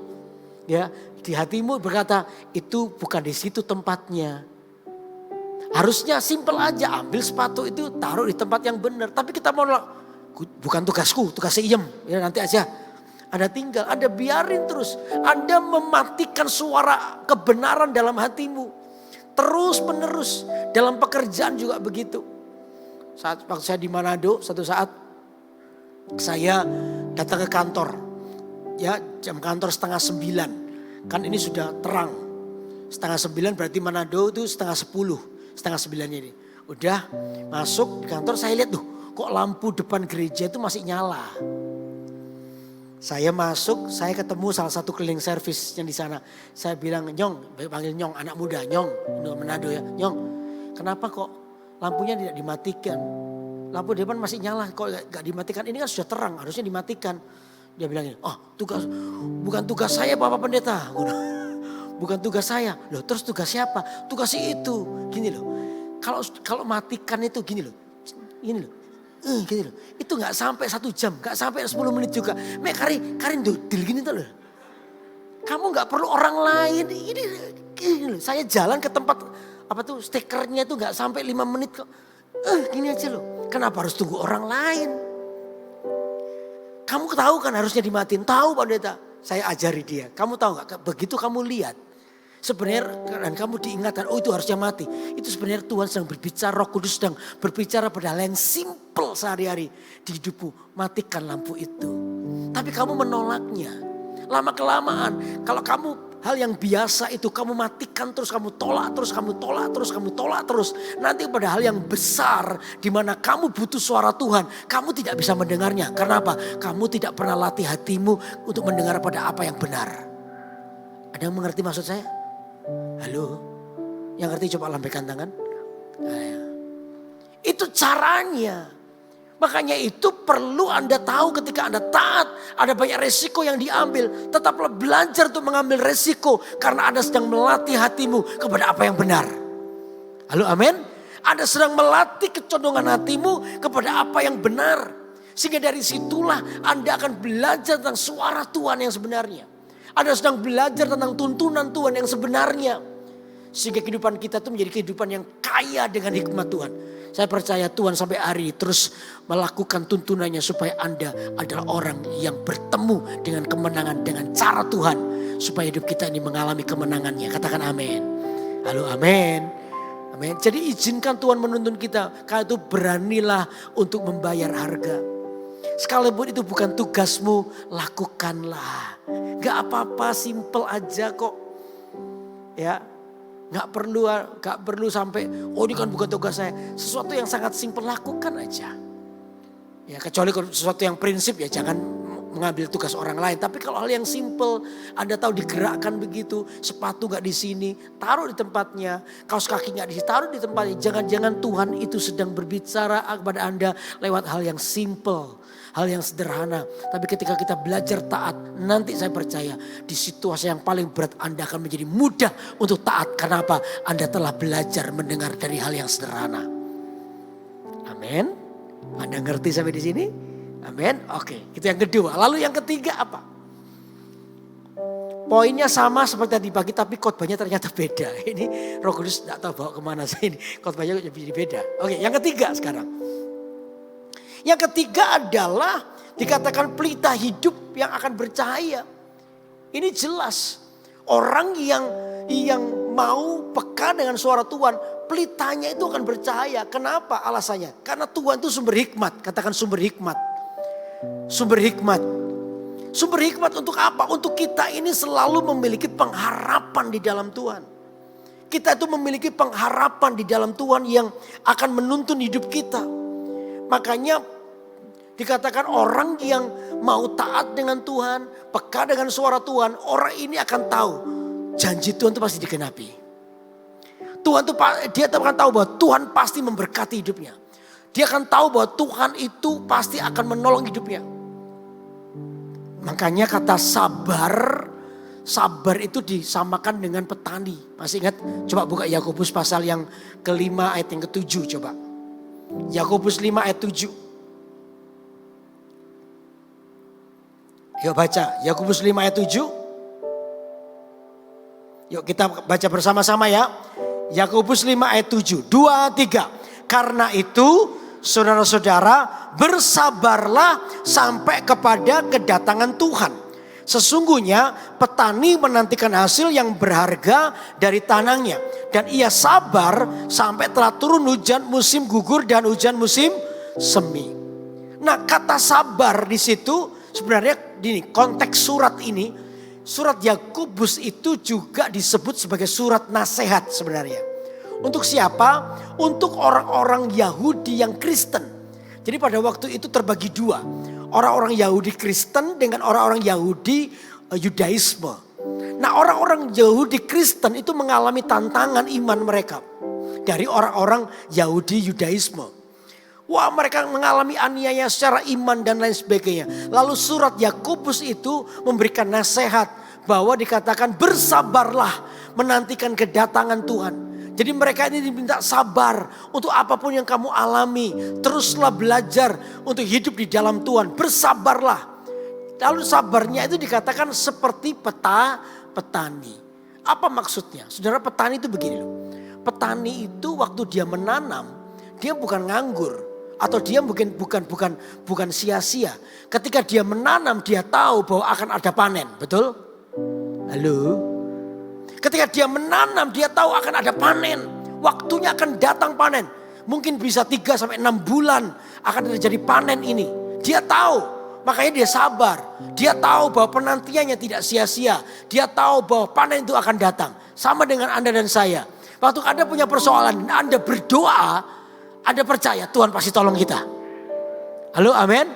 Ya, di hatimu berkata itu bukan di situ tempatnya. Harusnya simpel aja, ambil sepatu itu taruh di tempat yang benar. Tapi kita mau bukan tugasku, tugasnya Iem. Ya nanti aja. Anda tinggal, Anda biarin terus. Anda mematikan suara kebenaran dalam hatimu. Terus menerus. Dalam pekerjaan juga begitu. Waktu saya di Manado, satu saat saya datang ke kantor. Ya jam kantor 8:30. Kan ini sudah terang. 8:30 berarti Manado itu 8:30. 8:30 ini. Udah masuk di kantor saya lihat tuh. Kok lampu depan gereja itu masih nyala. Saya masuk, saya ketemu salah satu cleaning service yang di sana. Saya bilang, Nyong, panggil Nyong, anak muda, Nyong, Manado ya. Nyong, kenapa kok lampunya tidak dimatikan? Lampu depan masih nyala, kok gak dimatikan? Ini kan sudah terang, harusnya dimatikan. Dia bilang gini, bukan tugas saya Bapak Pendeta. Bukan tugas saya. Loh terus tugas siapa? Tugas si itu. Gini loh. Kalau matikan itu gini loh. Gini loh. Gini loh. Itu gak sampai 1 jam. Gak sampai 10 menit juga. Mek karin dudil gini tuh loh. Kamu gak perlu orang lain. Ini loh. Saya jalan ke tempat stikernya itu gak sampai 5 menit kok. Gini aja loh. Kenapa harus tunggu orang lain? Kamu tahu kan harusnya dimatiin. Tahu Pak Pendeta. Saya ajari dia. Kamu tahu gak? Begitu kamu lihat. Sebenarnya dan kamu diingatkan. Itu harusnya mati. Itu sebenarnya Tuhan sedang berbicara. Roh Kudus sedang berbicara pada hal yang simple sehari-hari. Di hidupmu. Matikan lampu itu. Tapi kamu menolaknya. Lama kelamaan. Kalau kamu hal yang biasa itu kamu matikan terus, kamu tolak terus, kamu tolak terus, kamu tolak terus. Nanti pada hal yang besar di mana kamu butuh suara Tuhan, kamu tidak bisa mendengarnya. Karena apa? Kamu tidak pernah latih hatimu untuk mendengar pada apa yang benar. Ada yang mengerti maksud saya? Halo? Yang ngerti coba lambaikan tangan. Itu caranya. Makanya itu perlu Anda tahu ketika Anda taat. Ada banyak resiko yang diambil. Tetaplah belajar untuk mengambil resiko. Karena Anda sedang melatih hatimu kepada apa yang benar. Halo amin. Anda sedang melatih kecondongan hatimu kepada apa yang benar. Sehingga dari situlah Anda akan belajar tentang suara Tuhan yang sebenarnya. Anda sedang belajar tentang tuntunan Tuhan yang sebenarnya. Sehingga kehidupan kita itu menjadi kehidupan yang kaya dengan hikmat Tuhan. Saya percaya Tuhan sampai hari terus melakukan tuntunannya supaya Anda adalah orang yang bertemu dengan kemenangan dengan cara Tuhan. Supaya hidup kita ini mengalami kemenangannya. Katakan amin. Halo amin. Amin. Jadi izinkan Tuhan menuntun kita. Karena itu beranilah untuk membayar harga. Sekalipun itu bukan tugasmu, lakukanlah. Gak apa-apa, simple aja kok. Ya. Gak perlu sampai, ini kan bukan tugas saya. Sesuatu yang sangat simpel lakukan aja. Ya kecuali sesuatu yang prinsip ya jangan mengambil tugas orang lain. Tapi kalau hal yang simpel, Anda tahu digerakkan begitu. Sepatu gak di sini, taruh di tempatnya. Kaos kaki gak di sini, taruh di tempatnya. Jangan-jangan Tuhan itu sedang berbicara kepada Anda lewat hal yang simpel. Hal yang sederhana. Tapi ketika kita belajar taat, nanti saya percaya di situasi yang paling berat Anda akan menjadi mudah untuk taat. Kenapa? Anda telah belajar mendengar dari hal yang sederhana. Amin. Anda ngerti sampai di sini? Amin. Oke, itu yang kedua. Lalu yang ketiga apa? Poinnya sama seperti tadi pagi, tapi khotbahnya ternyata beda. Ini Roh Kudus tidak tahu bawa kemana saya ini. Khotbahnya jadi beda. Oke, yang ketiga sekarang. Yang ketiga adalah dikatakan pelita hidup yang akan bercahaya. Ini jelas. Orang yang mau peka dengan suara Tuhan, pelitanya itu akan bercahaya. Kenapa alasannya? Karena Tuhan itu sumber hikmat. Katakan sumber hikmat. Sumber hikmat. Sumber hikmat untuk apa? Untuk kita ini selalu memiliki pengharapan di dalam Tuhan. Kita itu memiliki pengharapan di dalam Tuhan yang akan menuntun hidup kita. Makanya dikatakan orang yang mau taat dengan Tuhan, peka dengan suara Tuhan, orang ini akan tahu janji Tuhan itu pasti digenapi. Dia akan tahu bahwa Tuhan pasti memberkati hidupnya. Dia akan tahu bahwa Tuhan itu pasti akan menolong hidupnya. Makanya kata sabar itu disamakan dengan petani. Masih ingat? Coba buka Yakobus pasal yang kelima ayat yang ke-7 coba. Yakobus 5 ayat 7. Yuk baca, Yakobus 5 ayat 7. Yuk kita baca bersama-sama ya. Yakobus 5 ayat 7. 2, 3. Karena itu saudara-saudara bersabarlah sampai kepada kedatangan Tuhan. Sesungguhnya petani menantikan hasil yang berharga dari tanahnya. Dan ia sabar sampai telah turun hujan musim gugur dan hujan musim semi. Nah kata sabar di situ sebenarnya gini, konteks surat ini. Surat Yakobus itu juga disebut sebagai surat nasihat sebenarnya. Untuk siapa? Untuk orang-orang Yahudi yang Kristen. Jadi pada waktu itu terbagi dua. Orang-orang Yahudi Kristen dengan orang-orang Yahudi Yudaisme. Nah orang-orang Yahudi Kristen itu mengalami tantangan iman mereka. Dari orang-orang Yahudi Yudaisme. Wah, mereka mengalami aniaya secara iman dan lain sebagainya. Lalu surat Yakobus itu memberikan nasihat bahwa dikatakan bersabarlah menantikan kedatangan Tuhan. Jadi mereka ini diminta sabar untuk apapun yang kamu alami. Teruslah belajar untuk hidup di dalam Tuhan. Bersabarlah. Lalu sabarnya itu dikatakan seperti petani. Apa maksudnya? Saudara, petani itu begini loh. Petani itu waktu dia menanam, dia bukan nganggur. Atau dia bukan sia-sia. Ketika dia menanam, dia tahu bahwa akan ada panen. Betul? Halo? Ketika dia menanam, dia tahu akan ada panen. Waktunya akan datang panen. Mungkin bisa 3-6 bulan akan terjadi panen ini. Dia tahu, makanya dia sabar. Dia tahu bahwa penantiannya tidak sia-sia. Dia tahu bahwa panen itu akan datang. Sama dengan Anda dan saya. Waktu Anda punya persoalan, Anda berdoa, Anda percaya Tuhan pasti tolong kita. Halo, amin.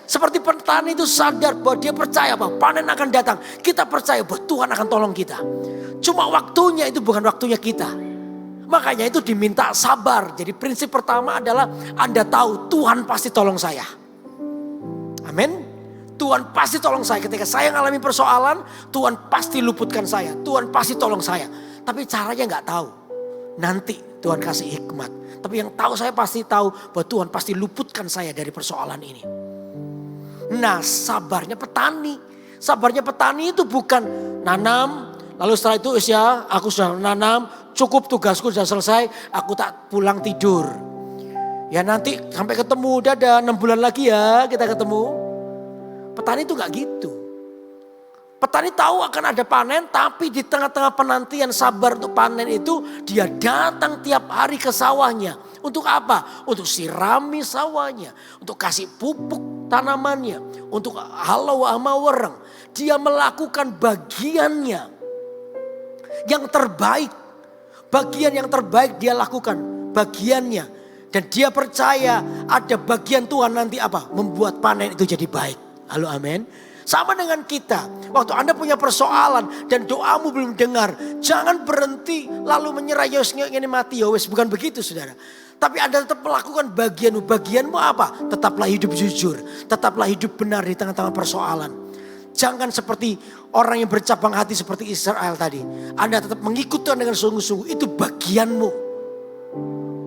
Seperti petani itu sadar bahwa dia percaya bahwa panen akan datang. Kita percaya bahwa Tuhan akan tolong kita. Cuma waktunya itu bukan waktunya kita. Makanya itu diminta sabar. Jadi prinsip pertama adalah Anda tahu Tuhan pasti tolong saya. Amin. Tuhan pasti tolong saya. Ketika saya mengalami persoalan, Tuhan pasti luputkan saya. Tuhan pasti tolong saya. Tapi caranya nggak tahu. Nanti Tuhan kasih hikmat. Tapi yang tahu, saya pasti tahu bahwa Tuhan pasti luputkan saya dari persoalan ini. Nah, sabarnya petani. Sabarnya petani itu bukan nanam, lalu setelah itu ya aku sudah nanam, cukup tugasku sudah selesai, aku tak pulang tidur. Ya nanti sampai ketemu, dadah 6 bulan lagi ya kita ketemu. Petani itu gak gitu. Petani tahu akan ada panen, tapi di tengah-tengah penantian sabar untuk panen itu, dia datang tiap hari ke sawahnya. Untuk apa? Untuk sirami sawahnya, untuk kasih pupuk tanamannya, untuk halau hama wereng. Dia melakukan bagiannya yang terbaik. Bagian yang terbaik dia lakukan, bagiannya. Dan dia percaya ada bagian Tuhan nanti apa? Membuat panen itu jadi baik. Halo, amin. Sama dengan kita, waktu Anda punya persoalan dan doamu belum dengar, jangan berhenti lalu menyerah, ya ini mati ya wes, bukan begitu saudara. Tapi Anda tetap melakukan bagianmu. Bagianmu apa? Tetaplah hidup jujur, tetaplah hidup benar di tengah-tengah persoalan. Jangan seperti orang yang bercabang hati seperti Israel tadi. Anda tetap mengikut Tuhan dengan sungguh-sungguh, itu bagianmu.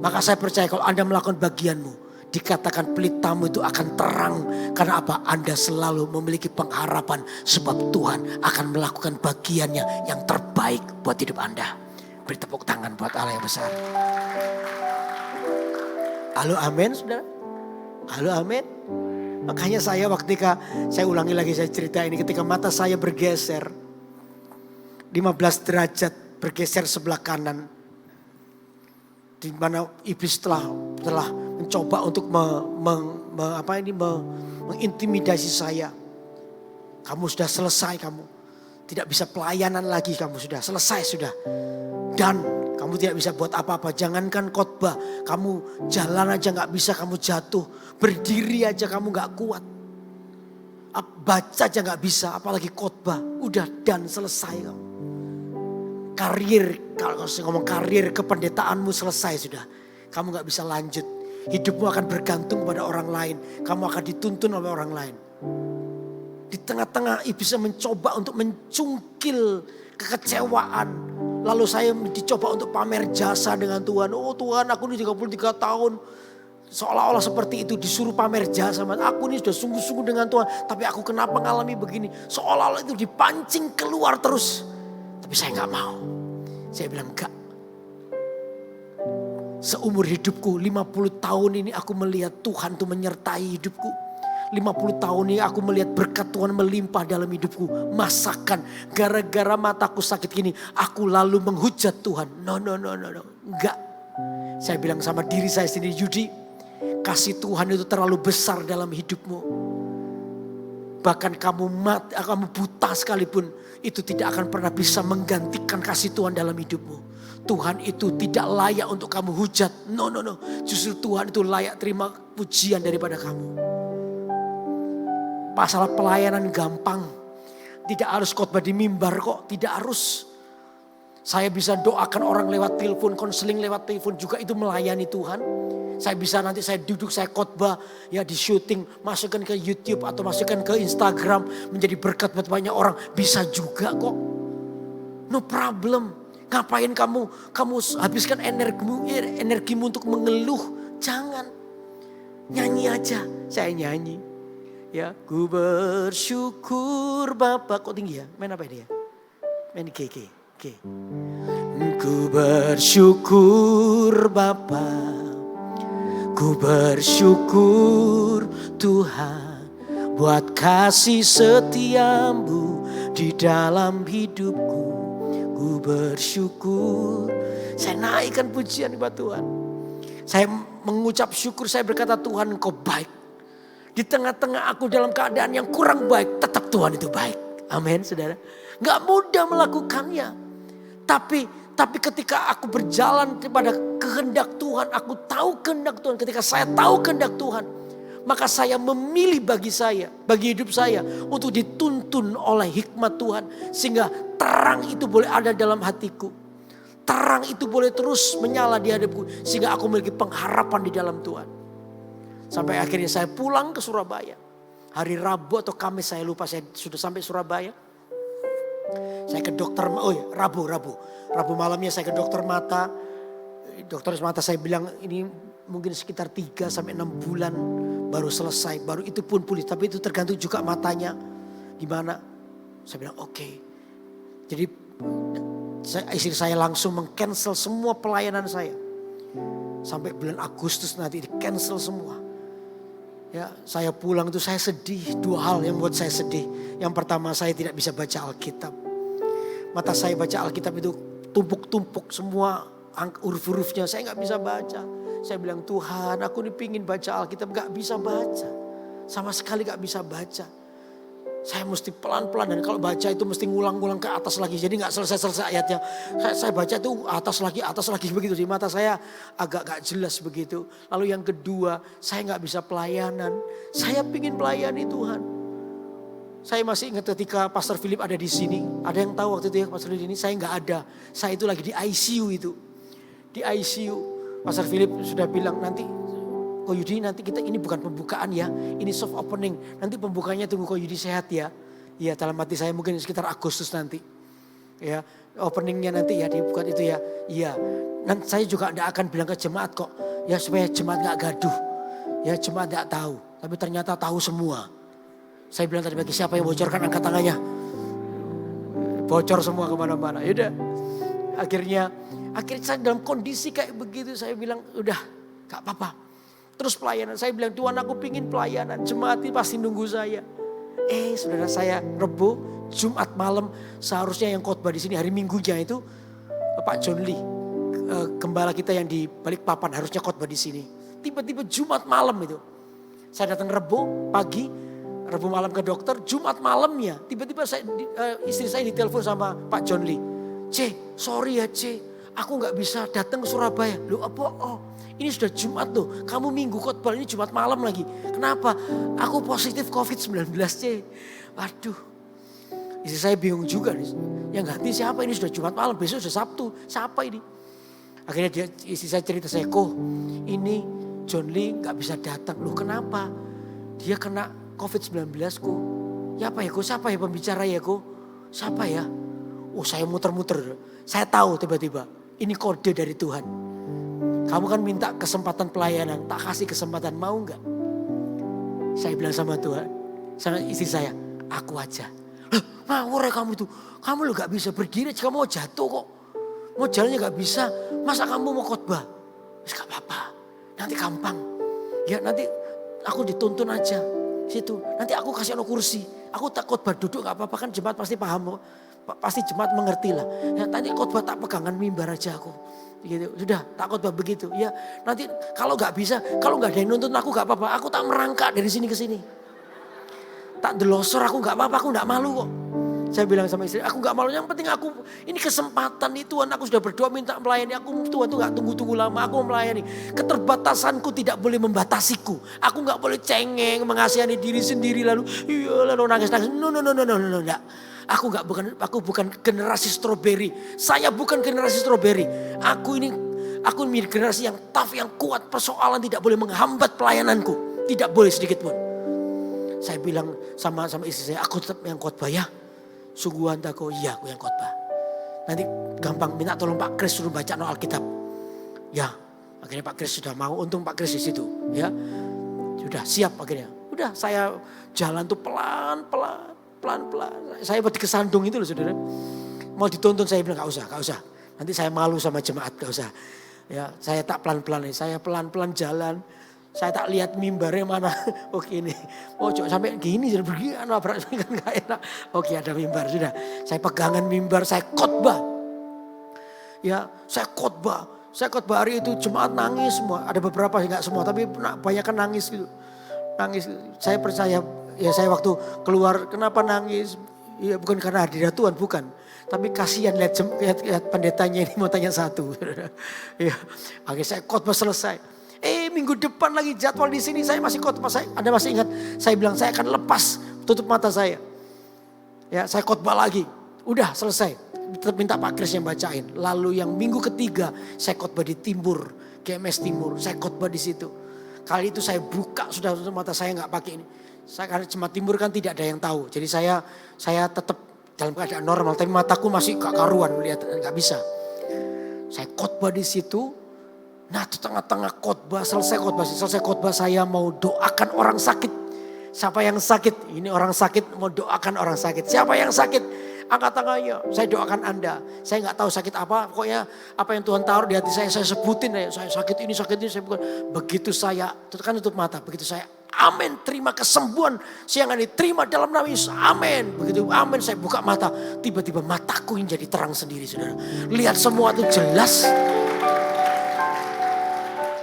Maka saya percaya kalau Anda melakukan bagianmu, dikatakan pelitamu itu akan terang. Karena apa? Anda selalu memiliki pengharapan. Sebab Tuhan akan melakukan bagiannya yang terbaik buat hidup Anda. Beri tepuk tangan buat Allah yang besar. Halo, amin saudara. Halo, amin. Makanya saya ketika saya ulangi lagi, saya cerita ini, ketika mata saya bergeser 15 derajat bergeser sebelah kanan, di mana iblis telah mencoba untuk mengintimidasi saya. Kamu sudah selesai, kamu tidak bisa pelayanan lagi, kamu sudah selesai sudah. Dan kamu tidak bisa buat apa-apa, jangankan khotbah, kamu jalan aja gak bisa, kamu jatuh. Berdiri aja kamu gak kuat. Baca aja gak bisa, apalagi khotbah. Udah dan selesai kamu. Karir, kalau saya ngomong karir kependetaanmu selesai sudah. Kamu gak bisa lanjut. Hidupmu akan bergantung pada orang lain. Kamu akan dituntun oleh orang lain. Di tengah-tengah iblis mencoba untuk mencungkil kekecewaan. Lalu saya dicoba untuk pamer jasa dengan Tuhan. Oh Tuhan, aku ini 33 tahun. Seolah-olah seperti itu, disuruh pamer jasa. Aku ini sudah sungguh-sungguh dengan Tuhan. Tapi aku kenapa ngalami begini. Seolah-olah itu dipancing keluar terus. Tapi saya gak mau. Saya bilang enggak. Seumur hidupku 50 tahun ini aku melihat Tuhan tuh menyertai hidupku. 50 tahun ini aku melihat berkat Tuhan melimpah dalam hidupku. Masakan gara-gara mataku sakit gini, aku lalu menghujat Tuhan. No. Enggak. Saya bilang sama diri saya sendiri, Yudi, kasih Tuhan itu terlalu besar dalam hidupmu. Bahkan kamu buta sekalipun, itu tidak akan pernah bisa menggantikan kasih Tuhan dalam hidupmu. Tuhan itu tidak layak untuk kamu hujat. No. Justru Tuhan itu layak terima pujian daripada kamu. Masalah pelayanan gampang. Tidak harus khotbah di mimbar kok. Tidak harus. Saya bisa doakan orang lewat telepon, konseling lewat telepon juga, itu melayani Tuhan. Saya bisa nanti saya duduk, saya khotbah ya di syuting, masukkan ke YouTube atau masukkan ke Instagram menjadi berkat buat banyak orang. Bisa juga kok. No problem. Ngapain kamu habiskan energimu untuk mengeluh? Jangan. Nyanyi aja. Saya nyanyi. Ya, ku bersyukur Bapa. Kok tinggi ya? Main apa dia? Main G. Ku bersyukur Bapa. Ku bersyukur Tuhan buat kasih setiamu di dalam hidupku. Ku bersyukur. Saya naikkan pujian kepada Tuhan. Saya mengucap syukur, saya berkata Tuhan Engkau baik. Di tengah-tengah aku dalam keadaan yang kurang baik, tetap Tuhan itu baik. Amin saudara. Gak mudah melakukannya. Tapi ketika aku berjalan kepada kehendak Tuhan, aku tahu kehendak Tuhan. Ketika saya tahu kehendak Tuhan, maka saya memilih bagi hidup saya untuk dituntun oleh hikmat Tuhan. Sehingga terang itu boleh ada dalam hatiku. Terang itu boleh terus menyala di hidupku. Sehingga aku memiliki pengharapan di dalam Tuhan. Sampai akhirnya saya pulang ke Surabaya. Hari Rabu atau Kamis saya lupa, saya sudah sampai Surabaya. Saya ke dokter, Rabu malamnya saya ke dokter mata. Dokter mata saya bilang ini mungkin sekitar 3 sampai 6 bulan baru selesai. Baru itu pun pulih, tapi itu tergantung juga matanya gimana. Saya bilang oke. Jadi istri saya langsung meng-cancel semua pelayanan saya. Sampai bulan Agustus nanti di-cancel semua. Ya, saya pulang itu saya sedih. 2 hal yang buat saya sedih. Yang pertama saya tidak bisa baca Alkitab. Mata saya baca Alkitab itu tumpuk-tumpuk semua huruf-hurufnya. Saya gak bisa baca. Saya bilang Tuhan aku dipingin baca Alkitab gak bisa baca. Sama sekali gak bisa baca. Saya mesti pelan-pelan dan kalau baca itu mesti ngulang-ngulang ke atas lagi. Jadi gak selesai-selesai ayatnya. Saya baca itu atas lagi begitu. Di mata saya agak gak jelas begitu. Lalu yang kedua saya gak bisa pelayanan. Saya pingin melayani Tuhan. Saya masih ingat ketika Pastor Philip ada di sini. Ada yang tahu waktu itu ya Pastor Philip ini saya gak ada. Saya itu lagi di ICU itu. Di ICU Pastor Philip sudah bilang nanti Ko Yudi nanti kita ini bukan pembukaan ya. Ini soft opening. Nanti pembukanya tunggu Ko Yudi sehat ya. Ya dalam hati saya mungkin sekitar Agustus nanti. Ya openingnya nanti ya dibuka itu ya. Iya. Nanti saya juga tidak akan bilang ke jemaat kok. Ya supaya jemaat gak gaduh. Ya jemaat gak tahu. Tapi ternyata tahu semua. Saya bilang tadi bagi siapa yang bocorkan angkat tangannya. Bocor semua kemana-mana. Yaudah. Akhirnya saya dalam kondisi kayak begitu. Saya bilang udah gak apa-apa. Terus pelayanan. Saya bilang Tuhan aku pingin pelayanan. Jemaat ini pasti nunggu saya. Saudara saya Rebo Jumat malam. Seharusnya yang khotbah di sini hari Minggunya itu Pak John Lee. Gembala kita yang di Balikpapan harusnya khotbah di sini. Tiba-tiba Jumat malam itu. Saya datang Rebo pagi. Rabu malam ke dokter, Jumat malamnya tiba-tiba istri saya ditelepon sama Pak John Lee. Sorry ya aku gak bisa datang ke Surabaya. Loh apa? Ini sudah Jumat loh, kamu Minggu khotbah ini Jumat malam lagi. Kenapa? Aku positif COVID-19 Waduh, istri saya bingung juga nih. Yang ganti siapa ini sudah Jumat malam, besok sudah Sabtu. Siapa ini? Akhirnya istri saya cerita saya, ini John Lee gak bisa datang. Loh kenapa? Dia kena COVID-19 kok. Ya apa ya kok? Siapa ya pembicara ya kok? Siapa ya? Saya muter-muter. Saya tahu tiba-tiba. Ini kode dari Tuhan. Kamu kan minta kesempatan pelayanan. Tak kasih kesempatan, mau gak? Saya bilang sama Tuhan. Sama istri saya. Aku aja. Ngawur ya kamu itu. Kamu lo gak bisa berdiri. Kamu mau jatuh kok. Mau jalannya gak bisa. Masa kamu mau khotbah? Gak apa-apa. Nanti gampang. Ya nanti aku dituntun aja. Situ nanti aku kasih kursi, aku tak khotbah duduk gak apa-apa kan jemaat pasti paham, pasti jemaat mengerti lah. Ya, nanti khotbah tak pegangan mimbar aja aku, gitu. Sudah tak khotbah begitu. Ya nanti kalau nggak bisa, kalau nggak ada yang nuntun aku nggak apa-apa, aku tak merangkak dari sini ke sini, tak delosor aku nggak apa-apa, aku nggak malu kok. Saya bilang sama istri, aku gak malu, yang penting aku, ini kesempatan nih Tuhan, aku sudah berdoa minta melayani, aku Tuhan tuh gak tunggu-tunggu lama, aku melayani. Keterbatasanku tidak boleh membatasiku, aku gak boleh cengeng, mengasihani diri sendiri lalu nangis-nangis, no, enggak. Aku bukan generasi stroberi, saya bukan generasi stroberi, aku ini Aku menjadi generasi yang tough, yang kuat. Persoalan tidak boleh menghambat pelayananku. Tidak boleh sedikit pun. Saya bilang sama istri saya, aku tetap yang khotbah ya. Sungguhan aku, iya aku yang khotbah. Nanti gampang minta tolong Pak Kris suruh baca Alkitab. Ya, akhirnya Pak Kris sudah mau. Untung Pak Kris di situ, ya. Sudah siap akhirnya. Udah saya jalan tuh pelan-pelan. Saya berarti kesandung itu loh saudara. Mau dituntun saya bilang gak usah. Nanti saya malu sama jemaat, gak usah. Ya, saya tak pelan-pelan nih, saya pelan-pelan jalan. Saya tak lihat mimbarnya mana. Oke ini, coba sampai gini jadi begini, nabrak kan gak enak. Oke ada mimbar sudah. Saya pegangan mimbar, saya khotbah. Ya, saya khotbah hari itu jemaat nangis semua. Ada beberapa nggak semua, tapi banyak kan nangis gitu. Nangis. Saya percaya, ya saya waktu keluar kenapa nangis? Ya bukan karena hadirat Tuhan, bukan. Tapi kasihan lihat pendetanya ini mau tanya satu. Ya, akhirnya saya khotbah selesai. Minggu depan lagi jadwal di sini saya masih khotbah. Anda masih ingat? Saya bilang saya akan lepas, tutup mata saya. Ya, saya khotbah lagi. Udah selesai. Tetap minta Pak Kris yang bacain. Lalu yang minggu ketiga saya khotbah di Timur, GMS Timur. Saya khotbah di situ. Kali itu saya buka sudah tutup mata, saya nggak pakai ini. Saya karena jemaat Timur kan tidak ada yang tahu. Jadi saya tetap dalam keadaan normal, tapi mataku masih gak karuan melihat, nggak bisa. Saya khotbah di situ. Nah, di tengah-tengah khotbah, selesai khotbah saya mau doakan orang sakit. Siapa yang sakit? Ini orang sakit mau doakan orang sakit. Siapa yang sakit? Angkat tangannya, saya doakan Anda. Saya nggak tahu sakit apa, pokoknya apa yang Tuhan taruh di hati saya sebutin. Saya sakit ini, saya bukan. Begitu saya, tutup mata, begitu saya amin, terima kesembuhan siang ini, terima dalam nama Yesus, amin. Begitu amin, saya buka mata, tiba-tiba mataku yang jadi terang sendiri saudara. Lihat semua itu jelas.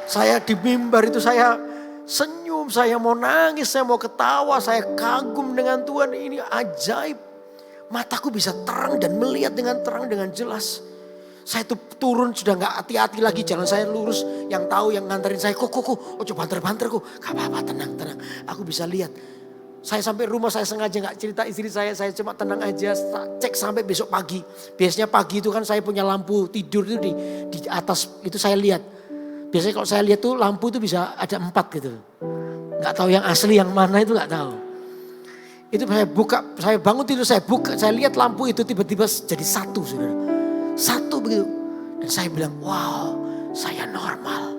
Saya di mimbar itu saya senyum, saya mau nangis, saya mau ketawa, saya kagum dengan Tuhan, ini ajaib. Mataku bisa terang dan melihat dengan terang, dengan jelas. Saya tuh turun sudah gak hati-hati lagi, jalan saya lurus. Yang tahu yang nganterin saya, kok, coba banter kok. Gak apa-apa, tenang. Aku bisa lihat. Saya sampai rumah saya sengaja gak cerita istri saya cuma tenang aja. Cek sampai besok pagi. Biasanya pagi itu kan saya punya lampu tidur itu di atas, itu saya lihat. Biasanya kalau saya lihat tuh lampu itu bisa ada 4 gitu. Gak tahu yang asli yang mana itu gak tahu. Itu saya buka, saya bangun tidur, saya buka, saya lihat lampu itu tiba-tiba jadi 1 saudara. 1 begitu. Dan saya bilang, wow, saya normal.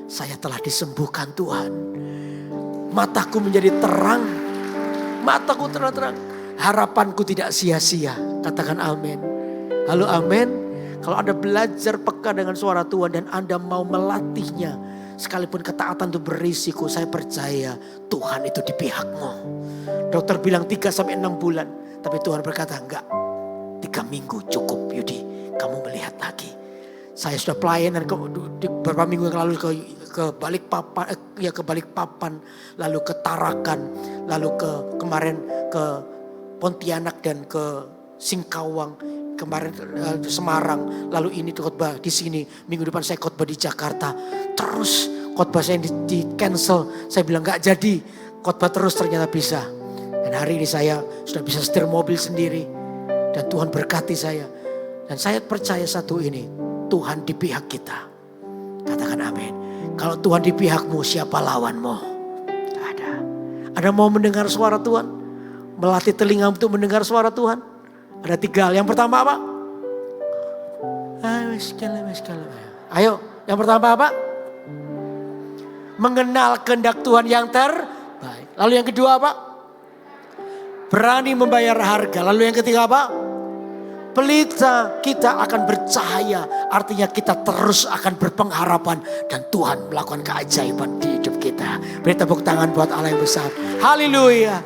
Saya telah disembuhkan Tuhan. Mataku menjadi terang. Mataku terang-terang. Harapanku tidak sia-sia. Katakan amin. Halo amin. Kalau Anda belajar peka dengan suara Tuhan dan Anda mau melatihnya. Sekalipun ketaatan itu berisiko, saya percaya Tuhan itu di pihakmu. Dokter bilang 3-6 bulan. Tapi Tuhan berkata enggak. 3 minggu cukup Yudi. Kamu melihat lagi. Saya sudah pelayanan beberapa minggu yang lalu ke Balikpapan. Lalu ke Tarakan. Lalu kemarin ke Pontianak dan ke Singkawang. Kemarin Semarang. Lalu ini khotbah di sini. Minggu depan saya khotbah di Jakarta. Terus khotbah saya di cancel. Saya bilang enggak jadi. Khotbah terus ternyata bisa. Dan hari ini saya sudah bisa setir mobil sendiri. Dan Tuhan berkati saya. Dan saya percaya satu ini. Tuhan di pihak kita. Katakan amin. Kalau Tuhan di pihakmu, siapa lawanmu? Tidak ada. Ada mau mendengar suara Tuhan? Melatih telinga untuk mendengar suara Tuhan? Ada 3 hal. Yang pertama apa? Ayo. Yang pertama apa? Mengenal kehendak Tuhan yang terbaik. Lalu yang kedua apa? Berani membayar harga. Lalu yang ketiga apa? Pelita kita akan bercahaya. Artinya kita terus akan berpengharapan. Dan Tuhan melakukan keajaiban di hidup kita. Beri tepuk tangan buat Allah yang besar. Haleluya.